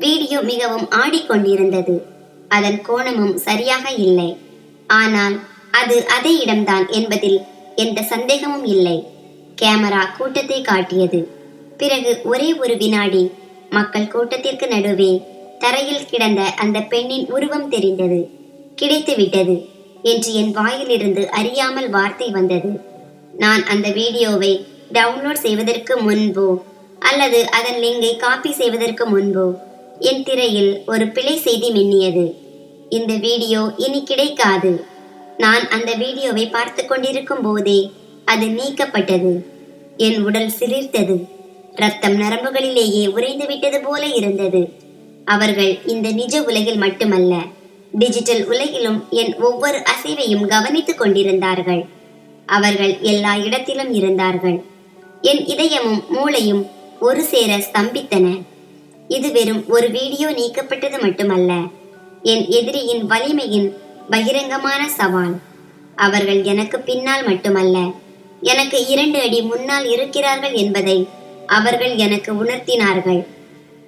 வீடியோ மிகவும் ஆடிக்கொண்டிருந்தது. அதன் கோணமும் சரியாக இல்லை. ஆனால் அது அதே இடம்தான் என்பதில் எந்த சந்தேகமும் இல்லை. கேமரா கூட்டத்தை காட்டியது. பிறகு ஒரே ஒரு வினாடி மக்கள் கூட்டத்திற்கு நடுவே தரையில் கிடந்த அந்த பெண்ணின் உருவம் தெரிந்தது. கிடைத்துவிட்டது என்று என் வாயிலிருந்து அறியாமல் வார்த்தை வந்தது. நான் அந்த வீடியோவை டவுன்லோட் செய்வதற்கு முன்போ அல்லது அதன் லிங்கை காப்பி செய்வதற்கு முன்போ என் திரையில் ஒரு பிழை செய்தி மின்னியது. இந்த வீடியோ இனி கிடைக்காது. நான் அந்த வீடியோவை பார்த்து கொண்டிருக்கும் போதே அது நீக்கப்பட்டது. என் உடல் சிலிர்த்தது. ரத்தம் நரம்புகளிலேயே உறைந்து விட்டது போல இருந்தது. அவர்கள் இந்த நிஜ உலகில் மட்டுமல்ல, டிஜிட்டல் உலகிலும் என் ஒவ்வொரு அசைவையும் கவனித்துக் கொண்டிருந்தார்கள். அவர்கள் எல்லா இடத்திலும் இருந்தார்கள். என் இதயமும் மூளையும் ஒரு சேர ஸ்தம்பித்தன. இது வெறும் ஒரு வீடியோ நீக்கப்பட்டது மட்டுமல்ல, என் எதிரியின் வலிமையின் பகிரங்கமான சவால். அவர்கள் எனக்கு பின்னால் மட்டுமல்ல, எனக்கு 2 அடி முன்னால் இருக்கிறார்கள் என்பதை அவர்கள் எனக்கு உணர்த்தினார்கள்.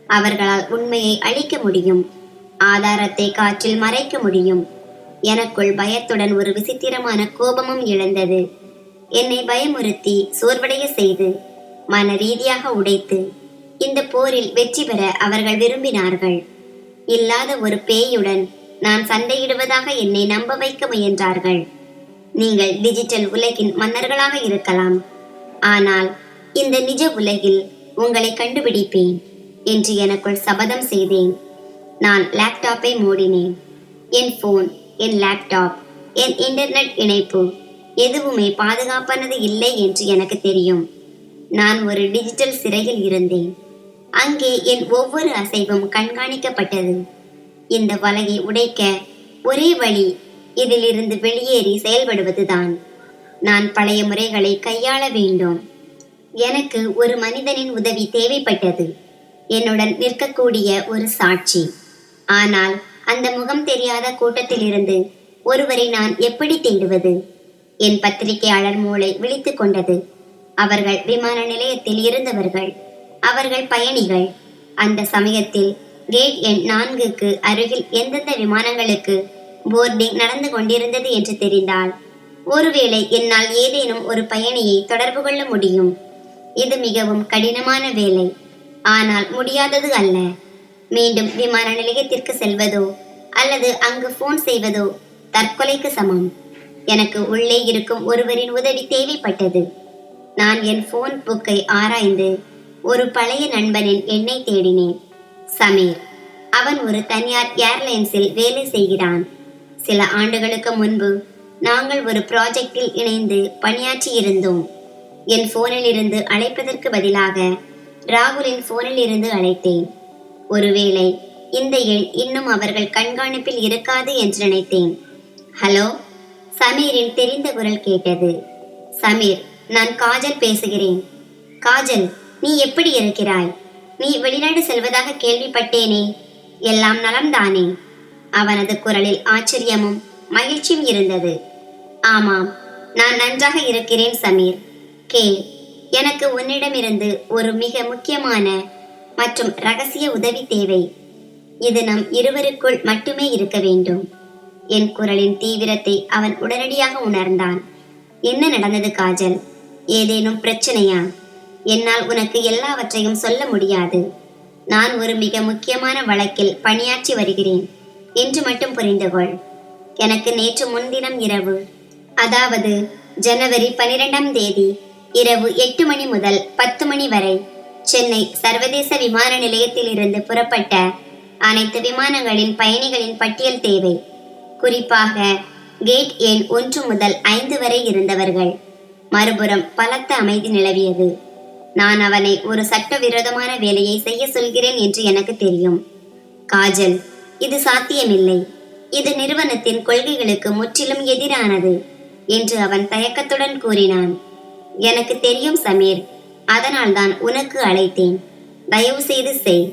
அவர்களால் உண்மையை அழிக்க முடியும், ஆதாரத்தை காற்றில் மறைக்க முடியும். எனக்குள் பயத்துடன் ஒரு விசித்திரமான கோபமும் எழுந்தது. என்னை பயமுறுத்தி சோர்வடைய செய்து மன ரீதியாக உடைத்து இந்த போரில் வெற்றி பெற அவர்கள் விரும்பினார்கள். இல்லாத ஒரு பேயுடன் நான் சண்டையிடுவதாக என்னை நம்ப வைக்க முயன்றார்கள். நீங்கள் டிஜிட்டல் உலகின் மன்னர்களாக இருக்கலாம், ஆனால் இந்த நிஜ உலகில் உங்களை கண்டுபிடிப்பேன் என்று எனக்குள் சபதம் செய்தேன். நான் லேப்டாப்பை மூடினேன். என் போன், என் லேப்டாப், என் இன்டர்நெட் இணைப்பு எதுவுமே பாதுகாப்பானது இல்லை என்று எனக்கு தெரியும். நான் ஒரு டிஜிட்டல் சிறையில் இருந்தேன். அங்கே என் ஒவ்வொரு அசைவும் கண்காணிக்கப்பட்டது. இந்த வலையை உடைக்க ஒரே வழி இதிலிருந்து வெளியேறி செயல்படுவதுதான். நான் பழைய முறைகளை கையாள வேண்டும். எனக்கு ஒரு மனிதனின் உதவி தேவைப்பட்டது. என்னுடன் நிற்கக்கூடிய ஒரு சாட்சி. ஆனால் அந்த முகம் தெரியாத கூட்டத்திலிருந்து ஒருவரை நான் எப்படி தேடுவது? என் பத்திரிகையாளர் மூளை விழித்துக் கொண்டது. அவர்கள் விமான நிலையத்தில் இருந்தவர்கள். அவர்கள் பயணிகள். அந்த சமயத்தில் கேட் எண் 4க்கு அருகில் எந்தெந்த விமானங்களுக்கு போர்டிங் நடந்து கொண்டிருந்தது என்று தெரிந்தால் ஒருவேளை என்னால் ஏதேனும் ஒரு பயணியை தொடர்பு கொள்ள முடியும். இது மிகவும் கடினமான வேலை, ஆனால் முடியாதது அல்ல. மீண்டும் விமான நிலையத்திற்கு செல்வதோ அல்லது அங்கு போன் செய்வதோ தற்கொலைக்கு சமம். எனக்கு உள்ளே இருக்கும் ஒருவரின் உதவி தேவைப்பட்டது. நான் என் போன் புக்கை ஆராய்ந்து ஒரு பழைய நண்பனின் எண்ணை தேடினேன். சமீர். அவன் ஒரு தனியார் ஏர்லைன்ஸில் வேலை செய்கிறான். சில ஆண்டுகளுக்கு முன்பு நாங்கள் ஒரு ப்ராஜெக்டில் இணைந்து பணியாற்றி இருந்தோம். என் போனில் இருந்து அழைப்பதற்கு பதிலாக ராகுலின் போனில் இருந்து அழைத்தேன். ஒருவேளை இந்த எண் இன்னும் அவர்கள் கண்காணிப்பில் இருக்காது என்று நினைத்தேன். ஹலோ. சமீரின் தெரிந்த குரல் கேட்டது. சமீர், நான் காஜல் பேசுகிறேன். காஜல், நீ எப்படி இருக்கிறாய்? நீ வெளிநாடு செல்வதாக கேள்விப்பட்டேனே, எல்லாம் நலம்தானே? அவனது குரலில் ஆச்சரியமும் மகிழ்ச்சியும் இருந்தது. ஆமாம், நான் நன்றாக இருக்கிறேன் சமீர். கேள், எனக்கு உன்னிடமிருந்து ஒரு மிக முக்கியமான மற்றும் ரகசிய உதவி தேவை. இது நம் இருவருக்குள் மட்டுமே இருக்க வேண்டும். என் குரலின் தீவிரத்தை அவன் உடனடியாக உணர்ந்தான். என்ன நடந்தது காஜல்? ஏதேனும் பிரச்சனையா? என்னால் உனக்கு எல்லாவற்றையும் சொல்ல முடியாது. நான் ஒரு மிக முக்கியமான வழக்கில் பணியாற்றி வருகிறேன் என்று மட்டும் புரிந்து கொள். எனக்கு நேற்று முன்தினம் இரவு, அதாவது ஜனவரி 12ஆம் தேதி இரவு 8 மணி முதல் 10 மணி வரை சென்னை சர்வதேச விமான நிலையத்தில் இருந்து புறப்பட்ட அனைத்து விமானங்களின் பயணிகளின் பட்டியல் தேவை. குறிப்பாக கேட் எண் 1 முதல் 5 வரை இருந்தவர்கள். மறுபுறம் பலத்த அமைதி நிலவியது. நான் அவனை ஒரு சட்டவிரோதமான வேலையை செய்ய சொல்கிறேன் என்று எனக்கு தெரியும். காஜல், இது சாத்தியமில்லை. இது நிறுவனத்தின் கொள்கைகளுக்கு முற்றிலும் எதிரானது என்று அவன் தயக்கத்துடன் கூறினான். எனக்கு தெரியும் சமீர், அதனால்தான் உனக்கு அழைத்தேன். தயவு செய்து செய்.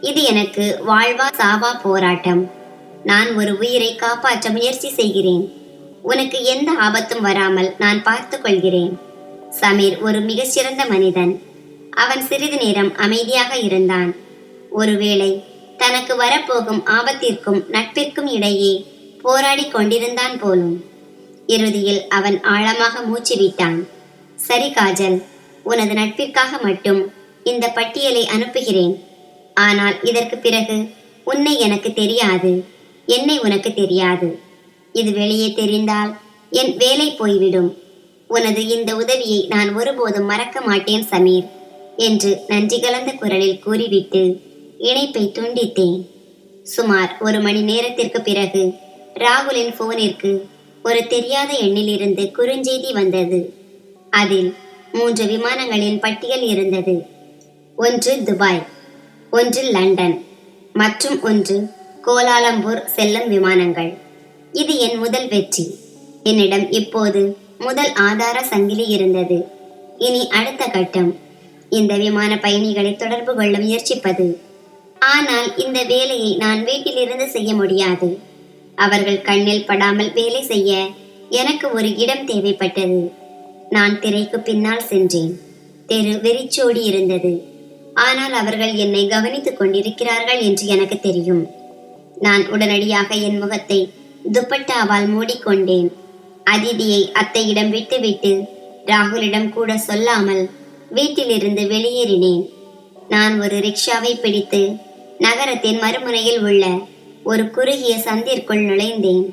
இது எனக்கு வாழ்வா சாவா போராட்டம். நான் ஒரு உயிரை காப்பாற்ற முயற்சி செய்கிறேன். உனக்கு எந்த ஆபத்தும் வராமல் நான் பார்த்து கொள்கிறேன். சமீர் ஒரு மிக சிறந்த மனிதன். அவன் சிறிது நேரம் அமைதியாக இருந்தான். ஒருவேளை தனக்கு வரப்போகும் ஆபத்திற்கும் நட்பிற்கும் இடையே போராடி கொண்டிருந்தான் போலும். இறுதியில் அவன் ஆழமாக மூச்சு விட்டான். சரி காஜல், உனது நட்பிற்காக மட்டும் இந்த பட்டியலை அனுப்புகிறேன். ஆனால் இதற்கு பிறகு உன்னை எனக்கு தெரியாது, என்னை உனக்கு தெரியாது. இது வெளியே தெரிந்தால் என் வேலை போய்விடும். உனது இந்த உதவியை நான் ஒருபோதும் மறக்க மாட்டேன் சமீர் என்று நன்றி கலந்த குரலில் கூறிவிட்டு இணைப்பை துண்டித்தேன். சுமார் 1 மணி நேரத்திற்கு பிறகு ராகுலின் போனிற்கு ஒரு தெரியாத எண்ணிலிருந்து குறுஞ்செய்தி வந்தது. அதில் 3 விமானங்களின் பட்டியல் இருந்தது. 1 துபாய், 1 லண்டன் மற்றும் 1 கோலாலம்பூர் செல்லும் விமானங்கள். இது என் முதல் வெற்றி. என்னிடம் இப்போது முதல் ஆதார சங்கிலி இருந்தது. இனி அடுத்த கட்டம் இந்த விமான பயணிகளை தொடர்பு கொள்ள முயற்சிப்பது. ஆனால் இந்த வேலையை நான் வீட்டிலிருந்து செய்ய முடியாது. அவர்கள் கண்ணில் படாமல் வேலை செய்ய எனக்கு ஒரு இடம் தேவைப்பட்டது. நான் திரைக்கு பின்னால் சென்றேன். தெரு வெறிச்சோடி இருந்தது. ஆனால் அவர்கள் என்னை கவனித்துக் கொண்டிருக்கிறார்கள் என்று எனக்கு தெரியும். நான் உடனடியாக என் முகத்தை துப்பட்டாவால் மூடிக்கொண்டேன். அதிதியை அத்தையிடம் விட்டுவிட்டு ராகுலிடம் கூட சொல்லாமல் வீட்டிலிருந்து வெளியேறினேன். நான் ஒரு ரிக்ஷாவை பிடித்து நகரத்தின் மறுமுனையில் உள்ள ஒரு குறுகிய சந்திற்குள் நுழைந்தேன்.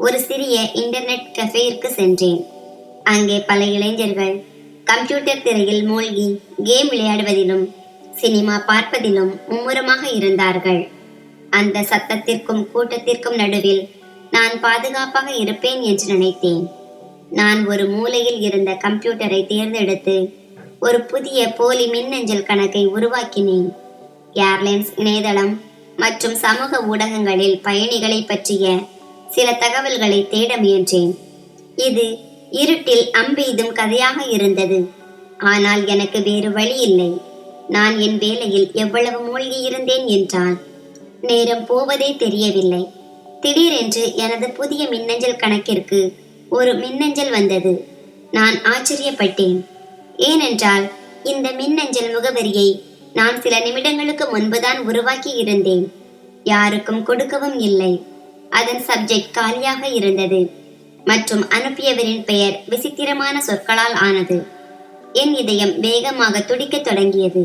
ஒரு சிறிய இன்டர்நெட் கஃபேயிற்கு சென்றேன். அங்கே பல இளைஞர்கள் கம்ப்யூட்டர் திரையில் மூழ்கி கேம் விளையாடுவதிலும் சினிமா பார்ப்பதிலும் மும்முரமாக இருந்தார்கள். அந்த சத்தத்திற்கும் கூட்டத்திற்கும் நடுவில் நான் பாதுகாப்பாக இருப்பேன் என்று நினைத்தேன். நான் ஒரு மூலையில் இருந்த கம்ப்யூட்டரை தேர்ந்தெடுத்து ஒரு புதிய போலி மின்னஞ்சல் கணக்கை உருவாக்கினேன். ஏர்லைன்ஸ் இணையதளம் மற்றும் சமூக ஊடகங்களில் பயணிகளை பற்றிய சில தகவல்களை தேட முயன்றேன். இது இருட்டில் அம்பெய்தும் கதையாக இருந்தது. ஆனால் எனக்கு வேறு வழி இல்லை. நான் என் வேலையில் எவ்வளவு மூழ்கி இருந்தேன் என்றால் நேரம் போவதே தெரியவில்லை. திடீரென்று எனது புதிய மின்னஞ்சல் கணக்கிற்கு ஒரு மின்னஞ்சல் வந்தது. நான் ஆச்சரியப்பட்டேன். ஏனென்றால் இந்த மின்னஞ்சல் முகவரியை நான் சில நிமிடங்களுக்கு முன்புதான் உருவாக்கி இருந்தேன். யாருக்கும் கொடுக்கவும் இல்லை. அதன் சப்ஜெக்ட் காலியாக இருந்தது மற்றும் அனுப்பியவரின் பெயர் விசித்திரமான சொற்களால் ஆனது. என் இதயம் வேகமாக துடிக்கத் தொடங்கியது.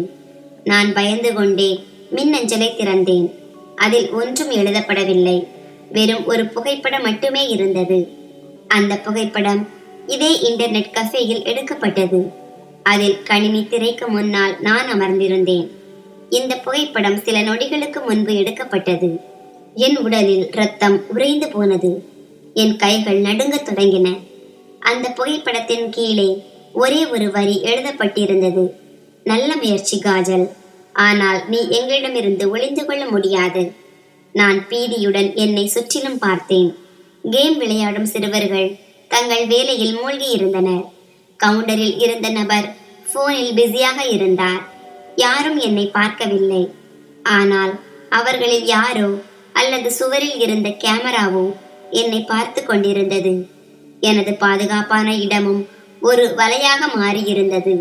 நான் பயந்து கொண்டே மின்னஞ்சலை திறந்தேன். அதில் ஒன்றும் எழுதப்படவில்லை. வெறும் ஒரு புகைப்படம் மட்டுமே இருந்தது. அந்த புகைப்படம் இதே இன்டர்நெட் கஃபேயில் எடுக்கப்பட்டது. அதில் கணினி திரைக்கு முன்னால் நான் அமர்ந்திருந்தேன். இந்த புகைப்படம் சில நொடிகளுக்கு முன்பு எடுக்கப்பட்டது. என் உடலில் இரத்தம் உறைந்து போனது. என் கைகள் நடுங்கத் தொடங்கின. அந்த புகைப்படத்தின் கீழே ஒரே ஒரு வரி எழுதப்பட்டிருந்தது. நல்ல முயற்சி காஜல், ஆனால் நீ எங்களிடமிருந்து ஒளிந்து கொள்ள முடியாது. நான் பீதியுடன் என்னை சுற்றிலும் பார்த்தேன். கேம் விளையாடும் சிறுவர்கள் தங்கள் வேலையில் மூழ்கி இருந்தனர். கவுண்டரில் இருந்த நபர் போனில் பிஸியாக இருந்தார். யாரும் என்னை பார்க்கவில்லை. ஆனால் அவர்களில் யாரோ அல்லது சுவரில் இருந்த கேமராவோ என்னை பார்த்து கொண்டிருந்தது. எனது பாதுகாப்பான இடமும் ஒரு வலையாக மாறியிருந்தது.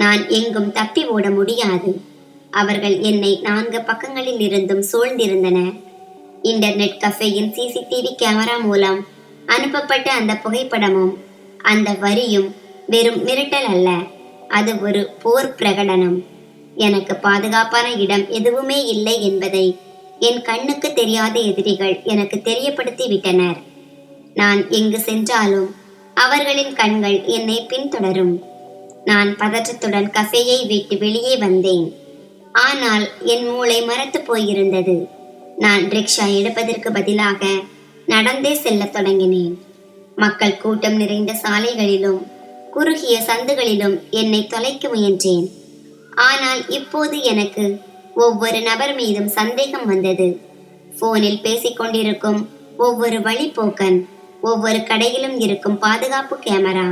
நான் எங்கும் தப்பி ஓட முடியாது. அவர்கள் என்னை 4 பக்கங்களில் இருந்தும் சூழ்ந்திருந்தனர். இன்டர்நெட் கஃபேயின் சிசிடிவி கேமரா மூலம் அனுப்பப்பட்ட அந்த புகைப்படமும் அந்த வரியும் வெறும் மிரட்டல் அல்ல, அது ஒரு போர் பிரகடனம். எனக்கு பாதுகாப்பான இடம் எதுவுமே இல்லை என்பதை என் கண்ணுக்கு தெரியாத எதிரிகள் எனக்கு தெரியப்படுத்தி விட்டனர். நான் எங்கு சென்றாலும் அவர்களின் கண்கள் என்னை பின்தொடரும். நான் பதற்றத்துடன் கஃபேயை விட்டு வெளியே வந்தேன். ஆனால் என் மூளை மரத்து போயிருந்தது. நான் ரிக்ஷா எடுப்பதற்கு பதிலாக நடந்தே செல்லத் தொடங்கினேன். மக்கள் கூட்டம் நிறைந்த சாலைகளிலும் குறுகிய சந்துகளிலும் என்னை தொலைக்க முயன்றேன். ஆனால் இப்போது எனக்கு ஒவ்வொரு நபர் மீதும் சந்தேகம் வந்தது. போனில் பேசிக்கொண்டிருக்கும் ஒவ்வொரு வழிப்போக்கன், ஒவ்வொரு கடையிலும் இருக்கும் பாதுகாப்பு கேமரா,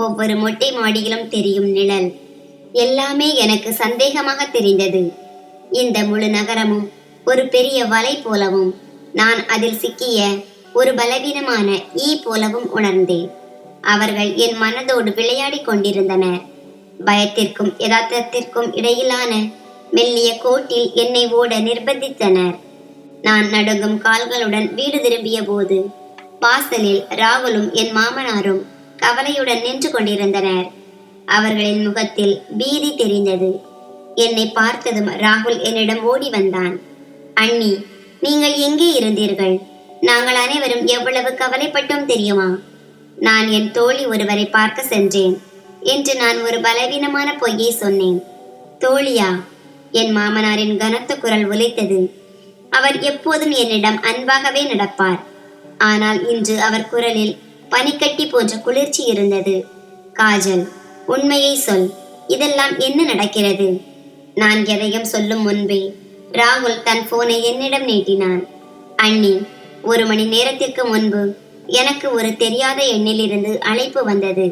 ஒவ்வொரு மொட்டை மாடியிலும் தெரியும் நிழல், எல்லாமே எனக்கு சந்தேகமாக தெரிந்தது. இந்த முழு நகரமும் ஒரு பெரிய வலை போலவும் நான் அதில் சிக்கிய ஒரு பலவீனமான ஈ போலவும் உணர்ந்தேன். அவர்கள் என் மனதோடு விளையாடி கொண்டிருந்தனர். பயத்திற்கும் யதார்த்தத்திற்கும் இடையிலான மெல்லிய கோட்டில் என்னை ஓட நிர்பந்தித்தனர். நான் நடுங்கும் கால்களுடன் வீடு திரும்பிய போது வாசலில் ராகுலும் என் மாமனாரும் கவலையுடன் நின்று கொண்டிருந்தனர். அவர்களின் முகத்தில் பீதி தெரிந்தது. என்னை பார்த்ததும் ராகுல் என்னிடம் ஓடி வந்தான். அண்ணி, நீங்கள் எங்கே இருந்தீர்கள்? நாங்கள் அனைவரும் எவ்வளவு கவலைப்பட்டோம் தெரியுமா? நான் என் தோழி ஒருவரை பார்க்க சென்றேன் என்று நான் ஒரு பலவீனமான பொய்யை சொன்னேன். தோழியா? என் மாமனாரின் கனத்த குரல் ஒலித்தது. அவர் எப்போதும் என்னிடம் அன்பாகவே நடப்பார். ஆனால் இன்று அவர் குரலில் பனிக்கட்டி போன்ற குளிர்ச்சி இருந்தது. காஜல், உண்மையை சொல், இதெல்லாம் என்ன நடக்கிறது? நான் எதையும் சொல்லும் முன்பே ராகுல் தன் போனை என்னிடம் நீட்டினான். அண்ணி, 1 மணி நேரத்திற்கு முன்பு எனக்கு ஒரு தெரியாத எண்ணிலிருந்து அழைப்பு வந்தது.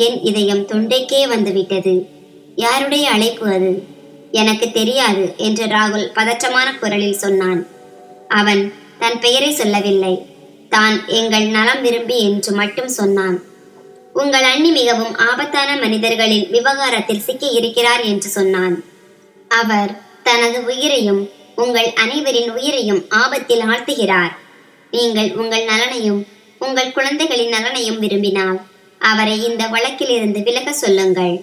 என் இதயம் தொண்டைக்கே வந்துவிட்டது. யாருடைய அழைப்பு அது? எனக்கு தெரியாது என்று ராகுல் பதற்றமான குரலில் சொன்னான். அவன் தன் பெயரை சொல்லவில்லை. தான் எங்கள் நலம் விரும்பி என்று மட்டும் சொன்னான். உங்கள் அண்ணி மிகவும் ஆபத்தான மனிதர்களின் விவகாரத்தில் சிக்கி இருக்கிறார் என்று சொன்னான். அவர் தனது உயிரையும் உங்கள் அனைவரின் உயிரையும் ஆபத்தில் ஆழ்த்துகிறார். நீங்கள் உங்கள் நலனையும் உங்கள் குழந்தைகளின் நலனையும் விரும்பினால் அவரை இந்த வழக்கிலிருந்து விலக சொல்லுங்கள்.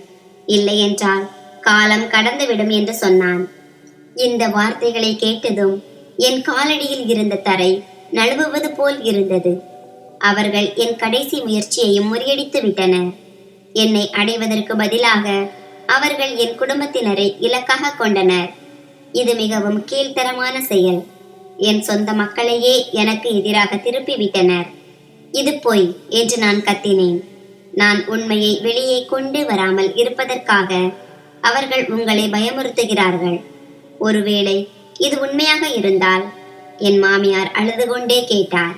இல்லை என்றால் காலம் கடந்துவிடும் என்று சொன்னான். இந்த வார்த்தைகளை கேட்டதும் என் காலடியில் இருந்த தரை நழுவுவது போல் இருந்தது. அவர்கள் என் கடைசி முயற்சியையும் முறியடித்து விட்டனர். என்னை அடைவதற்கு பதிலாக அவர்கள் என் குடும்பத்தினரை இலக்காக கொண்டனர். இது மிகவும் கீழ்த்தரமான செயல். என் சொந்த மக்களையே எனக்கு எதிராக திருப்பி விட்டனர். இது பொய் என்று நான் கத்தினேன். நான் உண்மையை வெளியே கொண்டு வராமல் இருப்பதற்காக அவர்கள் உங்களை பயமுறுத்துகிறார்கள். ஒருவேளை இது உண்மையாக இருந்தால், என் மாமியார் அழுது கொண்டே கேட்டார்,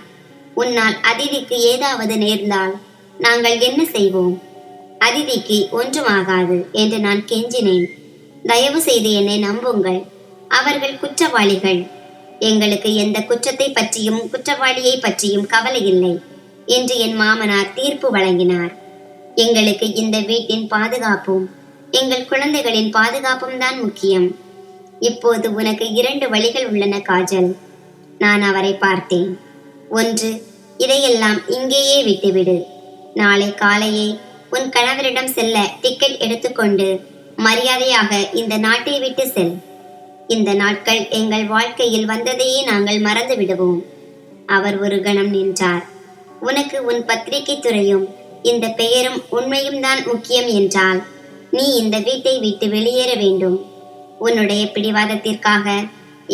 உன்னால் அதிதிக்கு ஏதாவது நேர்ந்தால் நாங்கள் என்ன செய்வோம்? அதிதிக்கு ஒன்றும் ஆகாது என்று நான் கெஞ்சினேன். தயவு செய்து என்னை நம்புங்கள். அவர்கள் குற்றவாளிகள். எங்களுக்கு எந்த குற்றத்தை பற்றியும் குற்றவாளியை பற்றியும் கவலை இல்லை என்று என் மாமனார் தீர்ப்பு வழங்கினார். எங்களுக்கு இந்த வீட்டின் பாதுகாப்பும் எங்கள் குழந்தைகளின் பாதுகாப்பும் தான் முக்கியம். இப்போது உனக்கு 2 வழிகள் உள்ளன காஜல். நான் அவரை பார்த்தேன். 1, இதையெல்லாம் இங்கேயே விட்டுவிடு. நாளை காலையே உன் கணவரிடம் செல்ல டிக்கெட் எடுத்துக்கொண்டு மரியாதையாக இந்த நாட்டை விட்டு செல். இந்த நாட்கள் எங்கள் வாழ்க்கையில் வந்ததையே நாங்கள் மறந்து விடுவோம். அவர் ஒரு கணம் நின்றார். உனக்கு உன் பத்திரிகை துறையும் இந்த பெயரும் உண்மையும் தான் முக்கியம் என்றால் நீ இந்த வீட்டை விட்டு வெளியேற வேண்டும். உன்னுடைய பிடிவாதத்திற்காக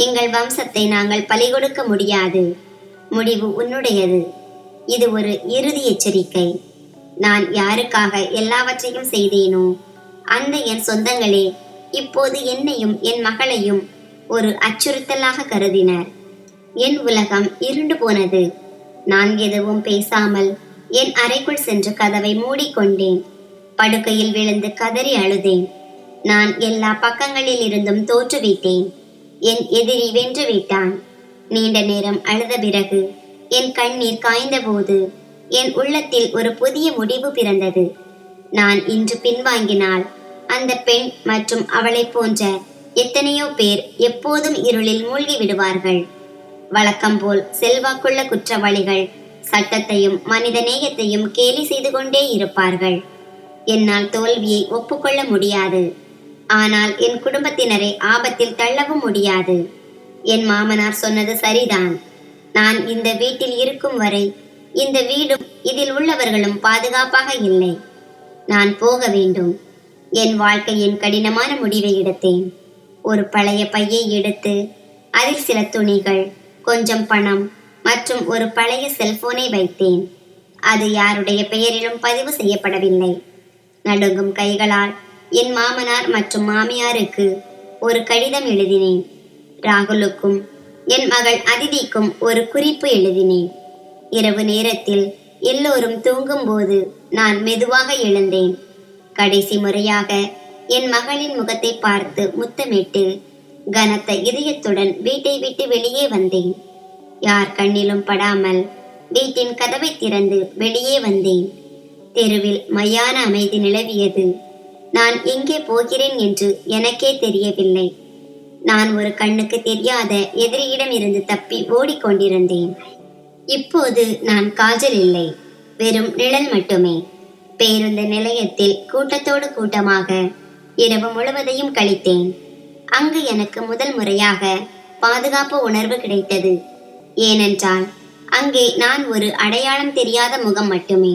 எங்கள் வம்சத்தை நாங்கள் பலி கொடுக்க முடியாது. முடிவு உன்னுடையது. இது ஒரு இறுதி எச்சரிக்கை. நான் யாருக்காக எல்லாவற்றையும் செய்தேனோ அந்த என் சொந்தங்களே இப்போது என்னையும் என் மகளையும் ஒரு அச்சுறுத்தலாக கருதினர். என் உலகம் இருண்டு போனது. நான் எதுவும் பேசாமல் என் அறைக்குள் சென்று கதவை மூடிக்கொண்டேன். படுக்கையில் விழுந்து கதறி அழுதேன். நான் எல்லா பக்கங்களில் இருந்தும் தோற்றுவிட்டேன். என் எதிரி வென்று விட்டான். நீண்ட நேரம் அழுத பிறகு என் கண்ணீர் காய்ந்தபோது என் உள்ளத்தில் ஒரு புதிய முடிவு பிறந்தது. நான் இன்று பின்வாங்கினால் அந்த பெண் மற்றும் அவளை போன்ற எத்தனையோ பேர் எப்போதும் இருளில் மூழ்கி விடுவார்கள். வழக்கம் போல் செல்வாக்குள்ள குற்றவாளிகள் சட்டத்தையும் மனித நேயத்தையும் கேலி செய்து கொண்டே இருப்பார்கள். என்னால் தோல்வியை ஒப்புக்கொள்ள முடியாது. ஆனால் என் குடும்பத்தினரை ஆபத்தில் தள்ளவும் முடியாது. என் மாமனார் சொன்னது சரிதான். நான் இந்த வீட்டில் இருக்கும் வரை இந்த வீடும் இதில் உள்ளவர்களும் பாதுகாப்பாக இல்லை. நான் போக வேண்டும். என் வாழ்க்கையின் கடினமான முடிவை எடுத்தேன். ஒரு பழைய பையை எடுத்து அதில் சில துணிகள், கொஞ்சம் பணம் மற்றும் ஒரு பழைய செல்போனை வைத்தேன். அது யாருடைய பெயரிலும் பதிவு செய்யப்படவில்லை. நடுங்கும் கைகளால் என் மாமனார் மற்றும் மாமியாருக்கு ஒரு கடிதம் எழுதினேன். ராகுலுக்கும் என் மகள் அதிதிக்கும் ஒரு குறிப்பு எழுதினேன். இரவு நேரத்தில் எல்லோரும் தூங்கும்போது நான் மெதுவாக எழுந்தேன். கடைசி முறையாக என் மகளின் முகத்தை பார்த்து முத்தமிட்டு கனத்த இதயத்துடன் வீட்டை விட்டு வெளியே வந்தேன். யார் கண்ணிலும் படாமல் வீட்டின் கதவை திறந்து வெளியே வந்தேன். தெருவில் மையான அமைதி நிலவியது. நான் எங்கே போகிறேன் என்று எனக்கே தெரியவில்லை. நான் ஒரு கண்ணுக்கு தெரியாத எதிரியிடம் இருந்து தப்பி ஓடிக்கொண்டிருந்தேன். இப்போது நான் காஜல் இல்லை, வெறும் நிழல் மட்டுமே. பேருந்து நிலையத்தில் கூட்டத்தோடு கூட்டமாக இரவு முழுவதையும் கழித்தேன். அங்கு எனக்கு முதல் முறையாக பாதுகாப்பு உணர்வு கிடைத்தது. ஏனென்றால் அங்கே நான் ஒரு அடையாளம் தெரியாத முகம் மட்டுமே.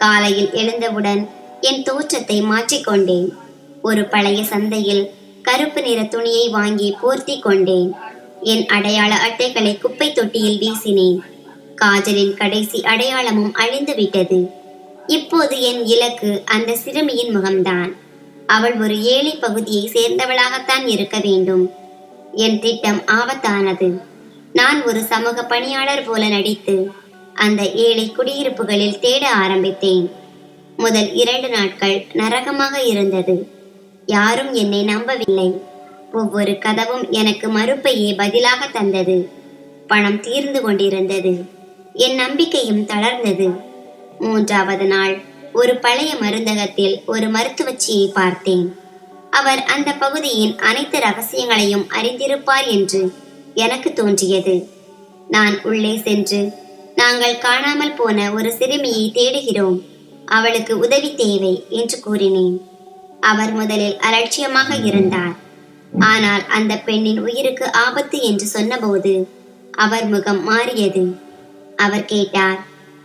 காலையில் எழுந்தவுடன் என் தோற்றத்தை மாற்றிக்கொண்டேன். ஒரு பழைய சந்தையில் கருப்பு நிற துணியை வாங்கி போர்த்தி கொண்டேன். என் அடையாள அட்டைகளை குப்பை தொட்டியில் வீசினேன். காஜலின் கடைசி அடையாளமும் அழிந்து விட்டது. இப்போது என் இலக்கு அந்த சிறுமியின் முகம்தான். அவள் ஒரு ஏழை பகுதியை சேர்ந்தவளாகத்தான் இருக்க வேண்டும். என் திட்டம் ஆபத்தானது. நான் ஒரு சமூக பணியாளர் போல நடித்து அந்த ஏழை குடியிருப்புகளில் தேட ஆரம்பித்தேன். முதல் 2 நாட்கள் நரகமாக இருந்தது. யாரும் என்னை நம்பவில்லை. ஒவ்வொரு கதவும் எனக்கு மறுப்பையே பதிலாக தந்தது. பணம் தீர்ந்து கொண்டிருந்தது. என் நம்பிக்கையும் தளர்ந்தது. 3வது நாள் ஒரு பழைய மருந்தகத்தில் ஒரு மருத்துவச்சியை பார்த்தேன். அவர் அந்த பகுதியின் அனைத்து ரகசியங்களையும் அறிந்திருப்பார் என்று எனக்கு தோன்றியது. நான் உள்ளே சென்று, நாங்கள் காணாமல் போன ஒரு சிறுமியை தேடுகிறோம், அவளுக்கு உதவி தேவை என்று கூறினேன். அவர் முதலில் அலட்சியமாக இருந்தார். ஆனால் அந்த பெண்ணின் உயிருக்கு ஆபத்து என்று சொன்னபோது அவர் முகம் மாறியது. அவர் கேட்டார்,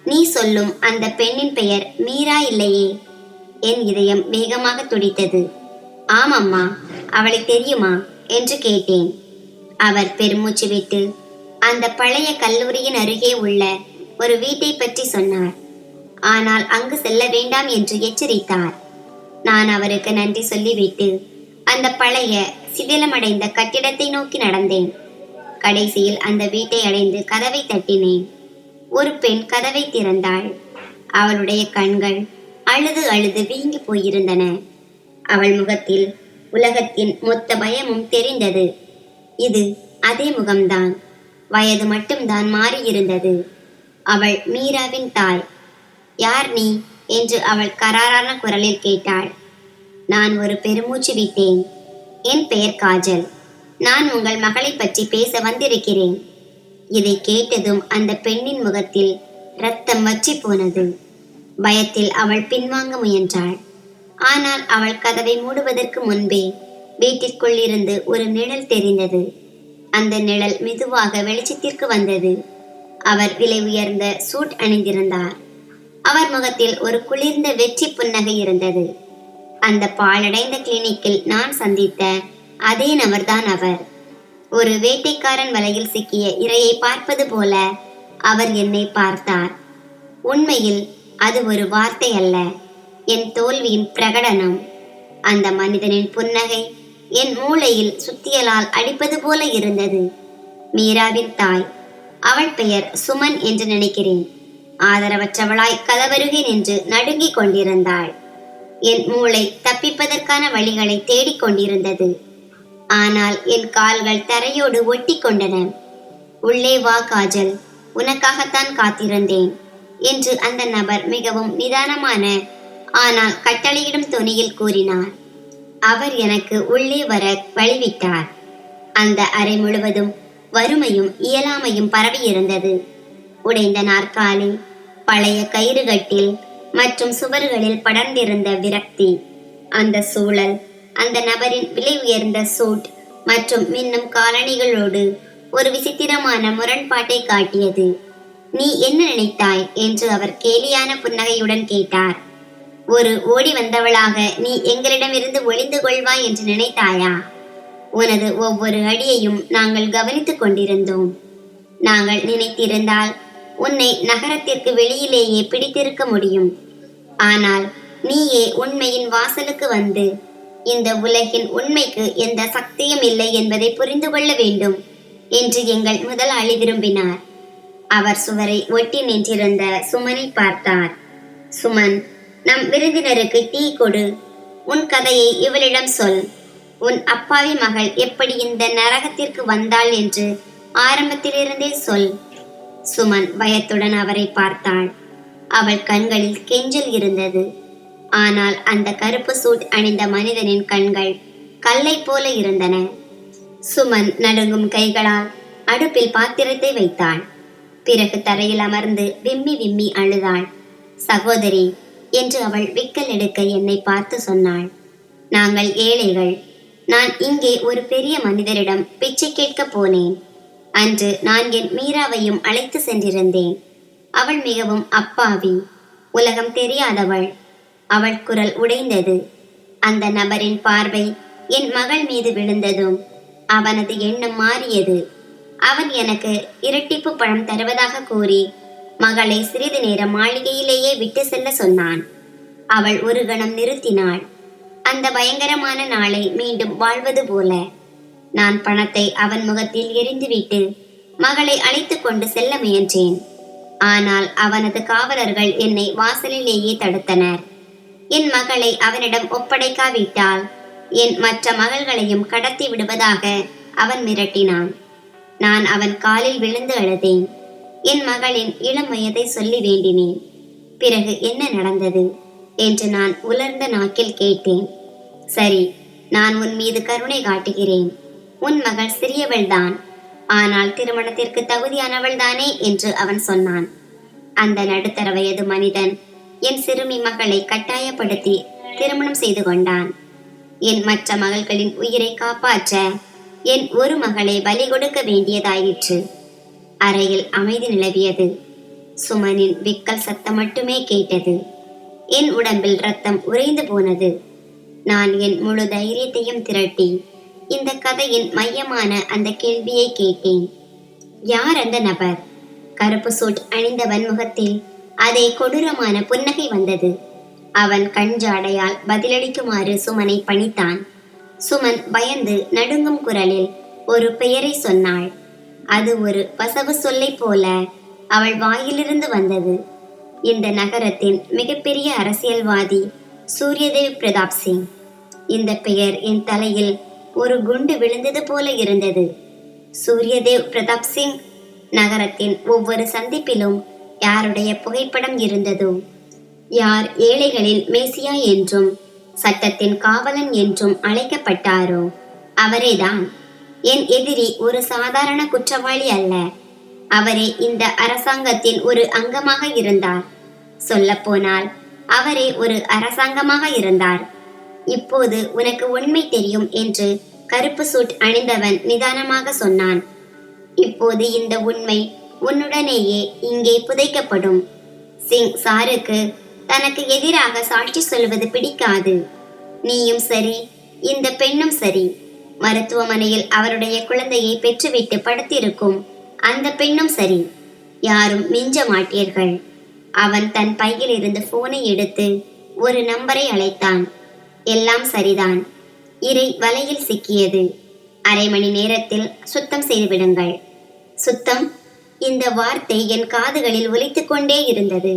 நீ சொல்லும் அந்த பெண்ணின் பெயர் மீரா இல்லையே? என் இதயம் வேகமாக துடித்தது. ஆமம்மா, அவளை தெரியுமா என்று கேட்டேன். அவர் பெருமூச்சு விட்டு அந்த பழைய கல்லூரியின் அருகே உள்ள ஒரு வீட்டை பற்றி சொன்னார். ஆனால் அங்கு செல்ல வேண்டாம் என்று எச்சரித்தார். நான் அவருக்கு நன்றி சொல்லிவிட்டு அந்த பழைய சிதிலமடைந்த கட்டிடத்தை நோக்கி நடந்தேன். கடைசியில் அந்த வீட்டை அடைந்து கதவை தட்டினேன். ஒரு பெண் கதவை திறந்தாள். அவளுடைய கண்கள் அழுது அழுது வீங்கி போயிருந்தன. அவள் முகத்தில் உலகத்தின் மொத்த பயமும் தெரிந்தது. இது அதே முகம்தான். வயது மட்டும்தான் மாறியிருந்தது. அவள் மீராவின் தாய். யார் நீ என்று அவள் கராரான குரலில் கேட்டாள். நான் ஒரு பெருமூச்சு விட்டேன். என் பெயர் காஜல். நான் உங்கள் மகளை பற்றி பேச வந்திருக்கிறேன். இதை கேட்டதும் அந்த பெண்ணின் முகத்தில் இரத்தம் வற்றி போனது. பயத்தில் அவள் பின்வாங்க முயன்றாள். ஆனால் அவள் கதவை மூடுவதற்கு முன்பே வீட்டிற்குள் இருந்து ஒரு நிழல் தெரிந்தது. அந்த நிழல் மெதுவாக வெளிச்சத்திற்கு வந்தது. அவர் விலை உயர்ந்த சூட் அணிந்திருந்தார். அவர் முகத்தில் ஒரு குளிர்ந்த வெற்றி புன்னகை இருந்தது. அந்த பாழடைந்த கிளினிக்கில் நான் சந்தித்த அதே நபர்தான் அவர். ஒரு வேட்டைக்காரன் வலையில் சிக்கிய இரையை பார்ப்பது போல அவர் என்னை பார்த்தார். உண்மையில் அது ஒரு வார்த்தை அல்ல, என் தோல்வியின் பிரகடனம். அந்த மனிதனின் புன்னகை என் மூளையில் சுத்தியலால் அடிப்பது போல இருந்தது. மீராவின் தாய். அவள் பெயர் சுமன் என்று நினைக்கிறேன். ஆதரவற்றவளாய் கதவருகே நின்று நடுங்கிக் கொண்டிருந்தாள். என் மூளை தப்பிப்பதற்கான வழிகளை தேடிக் கொண்டிருந்தது. ஆனால் என் கால்கள் தரையோடு ஒட்டி கொண்டன. உள்ளே வா காஜல், உனக்காகத்தான் காத்திருந்தேன் என்று அந்த நபர் மிகவும் நிதானமான ஆனால் கட்டளையிடும் தொனியில் கூறினார். அவர் எனக்கு உள்ளே வர வழிவிட்டார். அந்த அறை முழுவதும் வறுமையும் இயலாமையும் பரவியிருந்தது. உடைந்த நாற்காலி, பழைய கயிறுகட்டில் மற்றும் சுவர்களில் படர்ந்திருந்த விரக்தி. அந்த சூழல் அந்த நபரின் விலை உயர்ந்த சூட் மற்றும் மின்னும் காலணிகளோடு ஒரு விசித்திரமான முரண்பாட்டை காட்டியது. நீ என்ன நினைத்தாய் என்று அவர் கேலியான புன்னகையுடன் கேட்டார். ஒரு ஓடி வந்தவளாக நீ எங்களிடமிருந்து ஒளிந்து கொள்வாய் என்று நினைத்தாயா? உனது ஒவ்வொரு அடியையும் நாங்கள் கவனித்துக் கொண்டிருந்தோம். நாங்கள் நினைத்திருந்தால் உன்னை நகரத்திற்கு வெளியிலேயே பிடித்திருக்க முடியும். ஆனால் நீயே உண்மையின் வாசலுக்கு வந்து இந்த உலகின் உண்மைக்கு எந்த சக்தியும் இல்லை என்பதை புரிந்து கொள்ள வேண்டும் என்று எங்கள் முதலாளி விரும்பினார். அவர் சுவரை ஒட்டி நின்றிருந்த சுமனை பார்த்தார். சுமன், நம் விருந்தினருக்கு டீ கொடு. உன் கதையை இவளிடம் சொல். உன் அப்பாவி மகள் எப்படி இந்த நரகத்திற்கு வந்தாள் என்று ஆரம்பத்திலிருந்தே சொல். சுமன் பயத்துடன் அவரை பார்த்தாள். அவள் கண்களில் கெஞ்சல் இருந்தது. ஆனால் அந்த கருப்பு சூட் அணிந்த மனிதனின் கண்கள் கல்லை போல இருந்தன. சுமன் நடுங்கும் கைகளால் அடுப்பில் பாத்திரத்தை வைத்தாள். பிறகு தரையில் அமர்ந்து விம்மி விம்மி அழுதாள். சகோதரி என்று அவள் விக்கல் எடுக்க என்னை பார்த்து சொன்னாள். நாங்கள் ஏழைகள். நான் இங்கே ஒரு பெரிய மனிதரிடம் பிச்சை கேட்க போனேன். அன்று நான் என் மீராவையும் அழைத்து சென்றிருந்தேன். அவள் மிகவும் அப்பாவி, உலகம் தெரியாதவள். அவள் குரல் உடைந்தது. அந்த நபரின் பார்வை என் மகள் மீது விழுந்ததும் அவனது எண்ணம் மாறியது. அவன் எனக்கு இரட்டிப்பு பணம் தருவதாக கூறி மகளை சிறிது நேரம் மாளிகையிலேயே விட்டு செல்ல சொன்னான். அவள் ஒரு கணம் நிறுத்தினாள். அந்த பயங்கரமான நாளை மீண்டும் வாழ்வது போல. நான் பணத்தை அவன் முகத்தில் எரிந்துவிட்டு மகளை அழைத்து கொண்டு செல்ல முயன்றேன். ஆனால் அவனது காவலர்கள் என்னை வாசலிலேயே தடுத்தனர். என் மகளை அவனிடம் ஒப்படைக்காவிட்டால் என் மற்ற மகள்களையும் கடத்தி விடுவதாக அவன் மிரட்டினான். நான் அவன் காலில் விழுந்து அழுதேன். என் மகளின் இளம் வயதை சொல்லி வேண்டினேன். பிறகு என்ன நடந்தது என்று நான் உலர்ந்த நாக்கில் கேட்டேன். சரி, நான் உன் மீது கருணை காட்டுகிறேன். உன் மகள் சிறியவள்தான், ஆனால் திருமணத்திற்கு தகுதியானவள் தானே என்று அவன் சொன்னான். அந்த நடுத்தர வயது மனிதன் என் சிறுமி மகளை கட்டாயப்படுத்தி திருமணம் செய்து கொண்டான். என் மற்ற மகள்களின் உயிரை காப்பாற்ற என் ஒரு மகளை பலி கொடுக்க வேண்டியதாயிற்று. அறையில் அமைதி நிலவியது. சுமனின் விக்கல் சத்தம் மட்டுமே கேட்டது. என் உடம்பில் ரத்தம் உறைந்து போனது. நான் என் முழு தைரியத்தையும் திரட்டி இந்த கதையின் மையமான அந்த கேள்வியை கேட்டேன். யார் அந்த நபர்? கருப்பு சூட் அணிந்தவன் முகத்தில் அதே கொடூரமான புன்னகை வந்தது. அவன் கஞ்சாடையால் பதிலளிக்குமாறு சுமனை பணித்தான். சுமன் பயந்து நடுங்கும் குரலில் ஒரு பெயரை சொன்னாள். அது ஒரு வசவு சொல்லை போல அவள் வாயிலிருந்து வந்தது. இந்த நகரத்தின் மிகப்பெரிய அரசியல்வாதி சூரியதேவ் பிரதாப் சிங். இந்த பெயர் என் தலையில் ஒரு குண்டு விழுந்தது போல இருந்தது. சூரியதேவ் பிரதாப் சிங். நகரத்தின் ஒவ்வொரு சந்திப்பிலும் யாருடைய புகைப்படம் இருந்ததோ, யார் ஏழைகளின் மேசியா என்றும் சட்டத்தின் காவலன் என்றும் அழைக்கப்பட்டாரோ அவரேதான். என் எதிரி ஒரு சாதாரண குற்றவாளி அல்ல. அவரே இந்த அரசாங்கத்தின் ஒரு அங்கமாக இருந்தார். சொல்லப்போனால் அவரே ஒரு அரசாங்கமாக இருந்தார். இப்போது உனக்கு உண்மை தெரியும் என்று கருப்பு சூட் அணிந்தவன் நிதானமாக சொன்னான். இப்போது இந்த உண்மை உன்னுடனேயே இங்கே புதைக்கப்படும். சிங் சாருக்கு தனக்கு எதிராக சாட்சி சொல்வது பிடிக்காது. நீயும் சரி, இந்த பெண்ணும் சரி. மருத்துவமனையில் அவருடைய குழந்தையை பெற்றுவிட்டு படுத்திருக்கும் அந்த பெண்ணும் சரி. யாரும் மிஞ்ச மாட்டீர்கள். அவன் தன் பையில் இருந்து போனை எடுத்து ஒரு நம்பரை அழைத்தான். எல்லாம் சரிதான். இரை வலையில் சிக்கியது. அரை மணி நேரத்தில் சுத்தம் செய்துவிடுங்கள். சுத்தம்? இந்த வார்த்தை என் காதுகளில் ஒலித்துக் கொண்டே இருந்தது.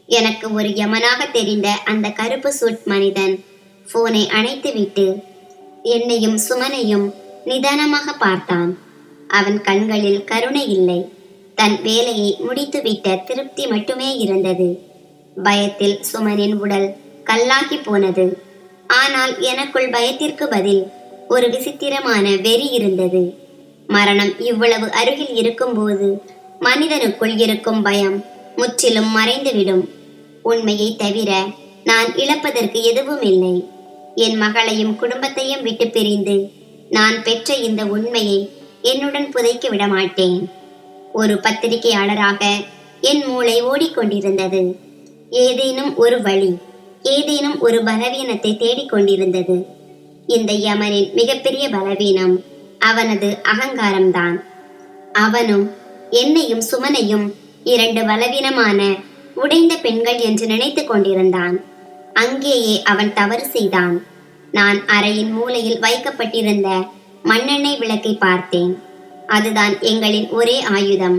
எனக்கு ஒரு யமனாக தெரிந்த அந்த கருப்பு சூட் மனிதன் போனை அணைத்துவிட்டு என்னையும் சுமனையும் நிதானமாக பார்த்தான். அவன் கண்களில் கருணை இல்லை. தன் வேலையை முடித்துவிட்ட திருப்தி மட்டுமே இருந்தது. பயத்தில் சுமனின் உடல் கல்லாகி போனது. ஆனால் எனக்குள் பயத்திற்கு பதில் ஒரு விசித்திரமான வெறி இருந்தது. மரணம் இவ்வளவு அருகில் இருக்கும்போது மனிதனுக்குள் இருக்கும் பயம் முற்றிலும் மறைந்துவிடும். உண்மையை தவிர நான் இழப்பதற்கு எதுவும் இல்லை. என் மகளையும் குடும்பத்தையும் விட்டு பிரிந்து நான் பெற்ற இந்த உண்மையை என்னுடன் புதைக்க விட மாட்டேன். ஒரு பத்திரிகையாளராக என் மூளை ஓடிக்கொண்டிருந்தது. ஏதேனும் ஒரு வழி, ஏதேனும் ஒரு பலவீனத்தை தேடிக்கொண்டிருந்தது. இந்த யமனின் மிகப்பெரிய பலவீனம் அவனது அகங்காரம்தான். அவனும் என்னையும் சுமனையும் இரண்டு பலவீனமான உடைந்த பெண்கள் என்று நினைத்து கொண்டிருந்தான். அங்கேயே அவன் தவறு செய்தான். நான் அறையின் மூலையில் வைக்கப்பட்டிருந்த மண்ணெண்ணெய் விளக்கை பார்த்தேன். அதுதான் எங்களின் ஒரே ஆயுதம்.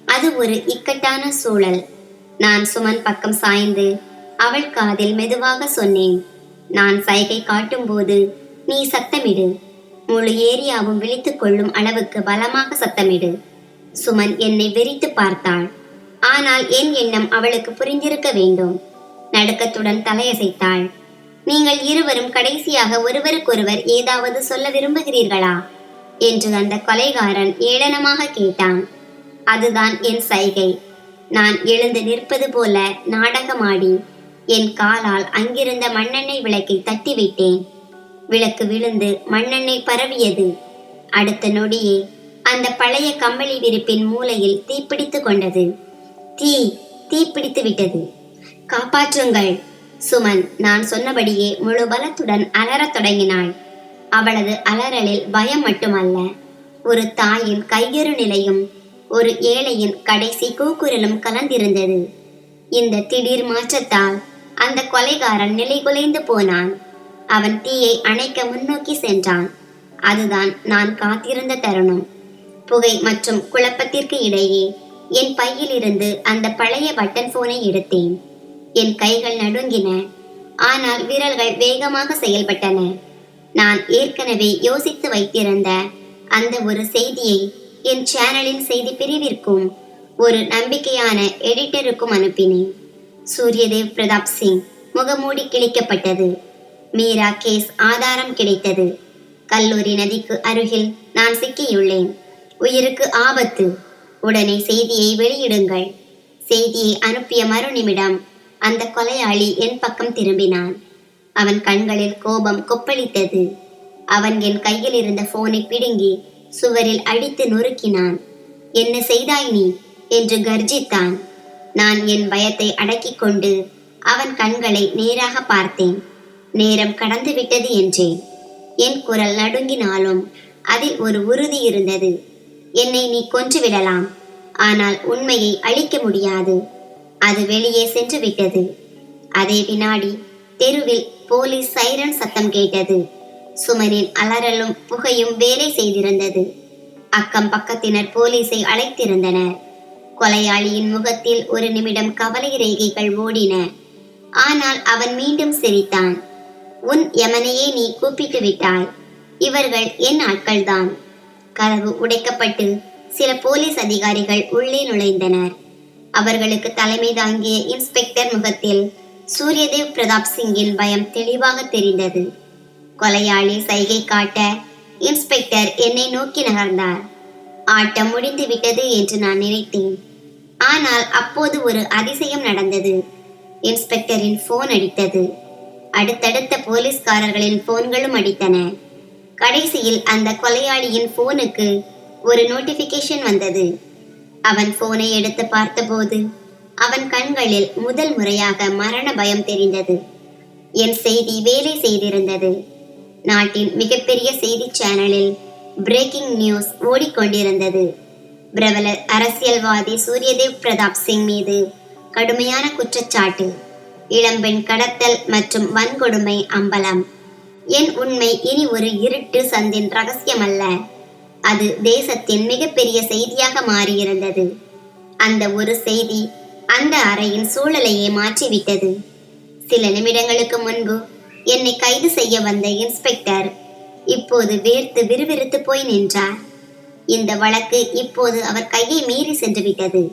அது ஒரு இக்கட்டான சூழல். நான் சுமன் பக்கம் சாய்ந்து அவள் காதில் மெதுவாக சொன்னேன். நான் சைகை காட்டும்போது நீ சத்தமிடு. முழு ஏரியாவும் விழித்துக் கொள்ளும் அளவுக்கு பலமாக சத்தமிடு. சுமன் என்னை வெறித்து பார்த்தாள். ஆனால் என் எண்ணம் அவளுக்கு புரிந்திருக்க வேண்டும். நடுக்கத்துடன் தலையசைத்தாள். நீங்கள் இருவரும் கடைசியாக ஒருவருக்கொருவர் ஏதாவது சொல்ல விரும்புகிறீர்களா என்று அந்த கொலைகாரன் ஏளனமாக கேட்டான். அதுதான் என் சைகை. நான் எழுந்து நிற்பது போல நாடகமாடி என் காலால் அங்கிருந்த மண்ணெண்ணெய் விளக்கை தட்டிவிட்டேன். விளக்கு விழுந்து மண்ணெண்ணெய் பரவியது. அடுத்த நொடியே அந்த பழைய கம்பளி விரிப்பின் மூலையில் தீப்பிடித்து கொண்டது. தீப்பிடித்து விட்டது. காப்பாற்றுங்கள்! சுமன் நான் சொன்னபடியே முழு பலத்துடன் அலறத் தொடங்கினாள். அவளது அலறலில் பயம் மட்டுமல்ல, ஒரு தாயின் கையறு நிலையும் ஒரு ஏழையின் கடைசி கூக்குரலும் கலந்திருந்தது. இந்த திடீர் மாற்றத்தால் அந்த கொலைகாரன் நிலைகுலைந்து போனான். அவன் தீயை அணைக்க முன்னோக்கி சென்றான். அதுதான் நான் காத்திருந்த தருணம். புகை மற்றும் குழப்பத்திற்கு இடையே என் பையில் இருந்து அந்த பழைய பட்டன் போனை எடுத்தேன். என் கைகள் நடுங்கின. ஆனால் விரல்கள் வேகமாக செயல்பட்டன. நான் ஏற்கனவே யோசித்து வைத்திருந்த அந்த ஒரு செய்தியை என் சேனலின் செய்தி பிரிவிற்கும் ஒரு நம்பிக்கையான எடிட்டருக்கும் அனுப்பினேன். சூரியதேவ் பிரதாப் சிங் முகமூடி கிழிக்கப்பட்டது. மீரா கேஸ் ஆதாரம் கிடைத்தது. கல்லூரி நதிக்கு அருகில் நான் சிக்கியுள்ளேன். உயிருக்கு ஆபத்து. உடனே செய்தியை வெளியிடுங்கள். செய்தியை அனுப்பிய மறு நிமிடம் அந்த கொலையாளி என் பக்கம் திரும்பினான். அவன் கண்களில் கோபம் கொப்பளித்தது. அவன் என் கையில் இருந்த போனை பிடுங்கி சுவரில் அடித்து நொறுக்கினான். என்ன செய்தாய் நீ என்று கர்ஜித்தான். நான் என் பயத்தை அடக்கிக் கொண்டு அவன் கண்களை நேராக பார்த்தேன். நேரம் கடந்து விட்டது என்றேன். என் குரல் நடுங்கினாலும் அதில் ஒரு உறுதி இருந்தது. என்னை நீ கொன்று விடலாம், ஆனால் உண்மையை அழிக்க முடியாது. அது வெளியே சென்று விட்டது. அதே வினாடி தெருவில் போலீஸ் சைரன் சத்தம் கேட்டது. சுமனின் அலறலும் புகையும் வேலை செய்திருந்தது. அக்கம் பக்கத்தினர் போலீஸை அழைத்திருந்தனர். கொலையாளியின் முகத்தில் ஒரு நிமிடம் கவலை ரேகைகள் ஓடின. ஆனால் அவன் மீண்டும் சிரித்தான். உன் யமனையே நீ கூப்பிட்டு விட்டாய். இவர்கள் என் ஆட்கள்தான். கதவு உடைக்கப்பட்டு சில போலீஸ் அதிகாரிகள் உள்ளே நுழைந்தனர். அவர்களுக்கு தலைமை தாங்கிய இன்ஸ்பெக்டர் முகத்தில் சூரியதேவ் பிரதாப் சிங்கின் பயம் தெளிவாக தெரிந்தது. கொலையாளி சைகை காட்ட இன்ஸ்பெக்டர் என்னை நோக்கி நகர்ந்தார். ஆட்டம் முடிந்து விட்டது என்று நான் நினைத்தேன். ஆனால் அப்போது ஒரு அதிசயம் நடந்தது. இன்ஸ்பெக்டரின் போன் அடித்தது. அடுத்தடுத்த போலீஸ்காரர்களின் போன்களும் அடித்தன. கடைசியில் அந்த கொலையாளியின் போனுக்கு ஒரு நோட்டிபிகேஷன் வந்தது. அவன் போனை எடுத்து பார்த்தபோது அவன் கண்களில் முதல் முறையாக மரண பயம் தெரிந்தது. என் செய்தி வேலை செய்திருந்தது. நாட்டின் மிகப்பெரிய செய்தி சேனலில் பிரேக்கிங் நியூஸ் ஓடிக்கொண்டிருந்தது. பிரபல அரசியல்வாதி சூரியதேவ் பிரதாப் சிங் மீது கடுமையான குற்றச்சாட்டு, இளம்பெண் கடத்தல் மற்றும் வன்கொடுமை அம்பலம். என் உண்மை இனி ஒரு இருட்டு சந்தின் ரகசியமல்ல, அது தேசத்தின் மிகப்பெரிய செய்தியாக மாறியிருந்தது. அந்த ஒரு செய்தி அந்த அறையின் சூழலையே மாற்றிவிட்டது. சில நிமிடங்களுக்கு முன்பு என்னை கைது செய்ய வந்த இன்ஸ்பெக்டர் இப்போது வேர்த்து விறுவிறுத்து போய் நின்றார். இந்த வழக்கு இப்போது அவர் கையை மீறி சென்று விட்டது.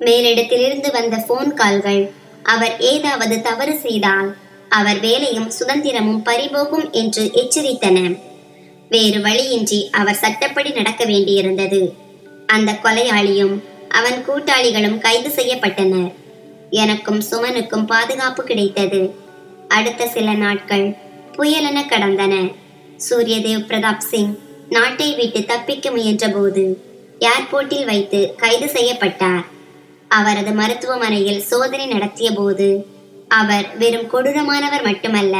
மேலிடத்திலிருந்து வந்த போன் கால்கள் அவர் ஏதாவது தவறு செய்தால் அவர் வேலையும் சுதந்திரமும் பறிபோகும் என்று எச்சரித்தன. வேறு வழியின்றி அவர் சட்டப்படி நடக்க வேண்டியிருந்தது. அந்த கொலையாளியும் அவன் கூட்டாளிகளும் கைது செய்யப்பட்டனர். எனக்கும் சுமனுக்கும் பாதுகாப்பு கிடைத்தது. அடுத்த சில நாட்கள் புயலென கடந்தன. சூரியதேவ் பிரதாப் சிங் நாட்டை விட்டு தப்பிக்க முயன்ற போது ஏர்போர்ட்டில் வைத்து கைது செய்யப்பட்டார். அவரது மருத்துவமனையில் சோதனை நடத்திய போது அவர் வெறும் கொடூரமானவர் மட்டுமல்ல,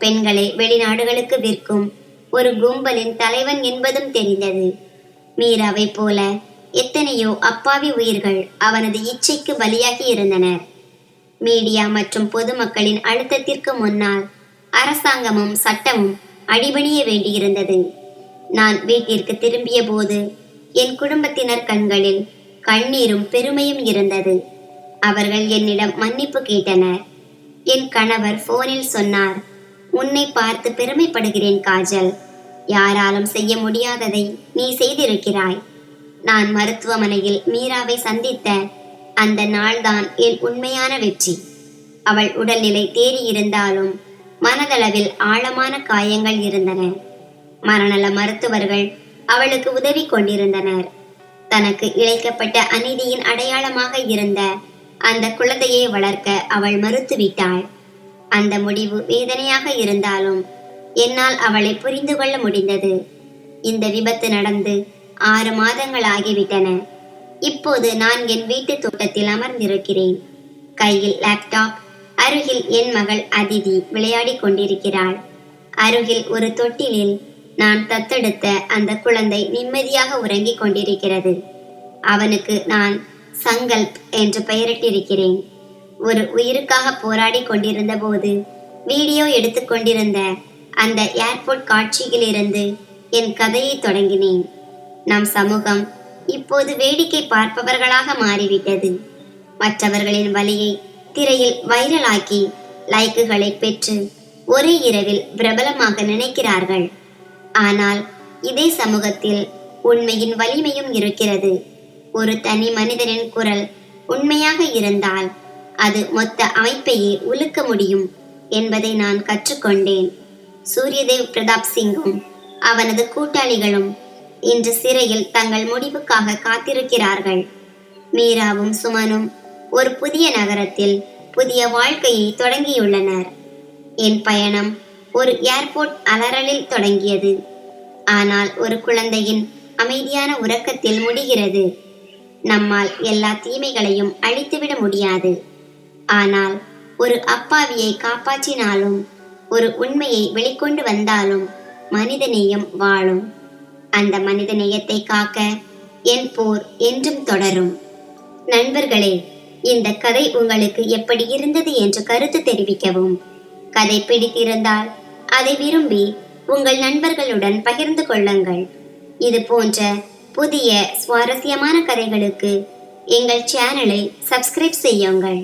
பெண்களை வெளிநாடுகளுக்கு விற்கும் ஒரு கும்பலின் தலைவன் என்பதும் தெரிந்தது. மீராவை போல எத்தனையோ அப்பாவி உயிர்கள் அவனது இச்சைக்கு பலியாகி இருந்தனர். மீடியா மற்றும் பொதுமக்களின் அழுத்தத்திற்கு முன்னால் அரசாங்கமும் சட்டமும் அடிபணிய வேண்டியிருந்தது. நான் வீட்டிற்கு திரும்பிய போது என் குடும்பத்தினர் கண்களில் கண்ணீரும் பெருமையும் இருந்தது. அவர்கள் என்னிடம் மன்னிப்பு கேட்டனர். என் கணவர் போனில் சொன்னார், உன்னை பார்த்து பெருமைப்படுகிறேன் காஜல். யாராலும் செய்ய முடியாததை நீ செய்திருக்கிறாய். நான் மருத்துவமனையில் மீராவை சந்தித்த அந்த நாள்தான் என் உண்மையான வெற்றி. அவள் உடல்நிலை தேறியிருந்தாலும் மனதளவில் ஆழமான காயங்கள் இருந்தன. மரணநல மருத்துவர்கள் அவளுக்கு உதவி கொண்டிருந்தனர். தனக்கு இழைக்கப்பட்ட அநீதியின் அடையாளமாக இருந்த அந்த குழந்தையை வளர்க்க அவள் மறுத்துவிட்டாள். அந்த முடிவு வேதனையாக இருந்தாலும் என்னால் அவளை புரிந்து கொள்ள முடிந்தது. இந்த விபத்து நடந்து 6 மாதங்கள் ஆகிவிட்டன. இப்போது நான் என் வீட்டு தோட்டத்தில் அமர்ந்திருக்கிறேன். கையில் லேப்டாப். அருகில் என் மகள் அதிதி விளையாடி கொண்டிருக்கிறாள். அருகில் ஒரு தொட்டிலில் நான் தத்தெடுத்த அந்த குழந்தை நிம்மதியாக உறங்கிக் கொண்டிருக்கிறது. அவனுக்கு நான் சங்கல்ப் என்று பெயரிட்டிருக்கிறேன். ஒரு உயிருக்காக போராடி கொண்டிருந்த போது வீடியோ எடுத்துக்கொண்டிருந்த அந்த ஏர்போர்ட் காட்சியிலிருந்து என் கதையை தொடங்கினேன். நம் சமூகம் இப்போது வேடிக்கை பார்ப்பவர்களாக மாறிவிட்டது. மற்றவர்களின் வலியை திரையில் வைரலாக்கி லைக்குகளை பெற்று ஒரே இரவில் பிரபலமாக நினைக்கிறார்கள். ஆனால் இதே சமூகத்தில் உண்மையின் வலிமையும் இருக்கிறது. ஒரு தனி மனிதனின் குரல் உண்மையாக இருந்தால் அது மொத்த அமைப்பையே உலுக்க முடியும் என்பதை நான் கற்றுக்கொண்டேன். சூரியதேவ் பிரதாப் சிங்கும் அவனது கூட்டாளிகளும் இன்று சிறையில் தங்கள் முடிவுக்காக காத்திருக்கிறார்கள். மீராவும் சுமனும் ஒரு புதிய நகரத்தில் புதிய வாழ்க்கையை தொடங்கியுள்ளனர். என் பயணம் ஒரு ஏர்போர்ட் அலறலில் தொடங்கியது. ஆனால் ஒரு குழந்தையின் அமைதியான உறக்கத்தில் முடிகிறது. நம்மால் எல்லா தீமைகளையும் அழித்துவிட முடியாது. ஆனால் ஒரு அப்பாவியை காப்பாற்றினாலும் ஒரு உண்மையை வெளிக்கொண்டு வந்தாலும் மனிதநேயம் வாழும். அந்த மனிதநேயத்தை காக்க என் போர் என்றும் தொடரும். நண்பர்களே, இந்த கதை உங்களுக்கு எப்படி இருந்தது என்று கருத்து தெரிவிக்கவும். கதை பிடித்திருந்தால் அதை விரும்பி உங்கள் நண்பர்களுடன் பகிர்ந்து கொள்ளுங்கள். இது போன்ற புதிய சுவாரஸ்யமான கதைகளுக்கு எங்கள் சேனலை சப்ஸ்கிரைப் செய்யுங்கள்.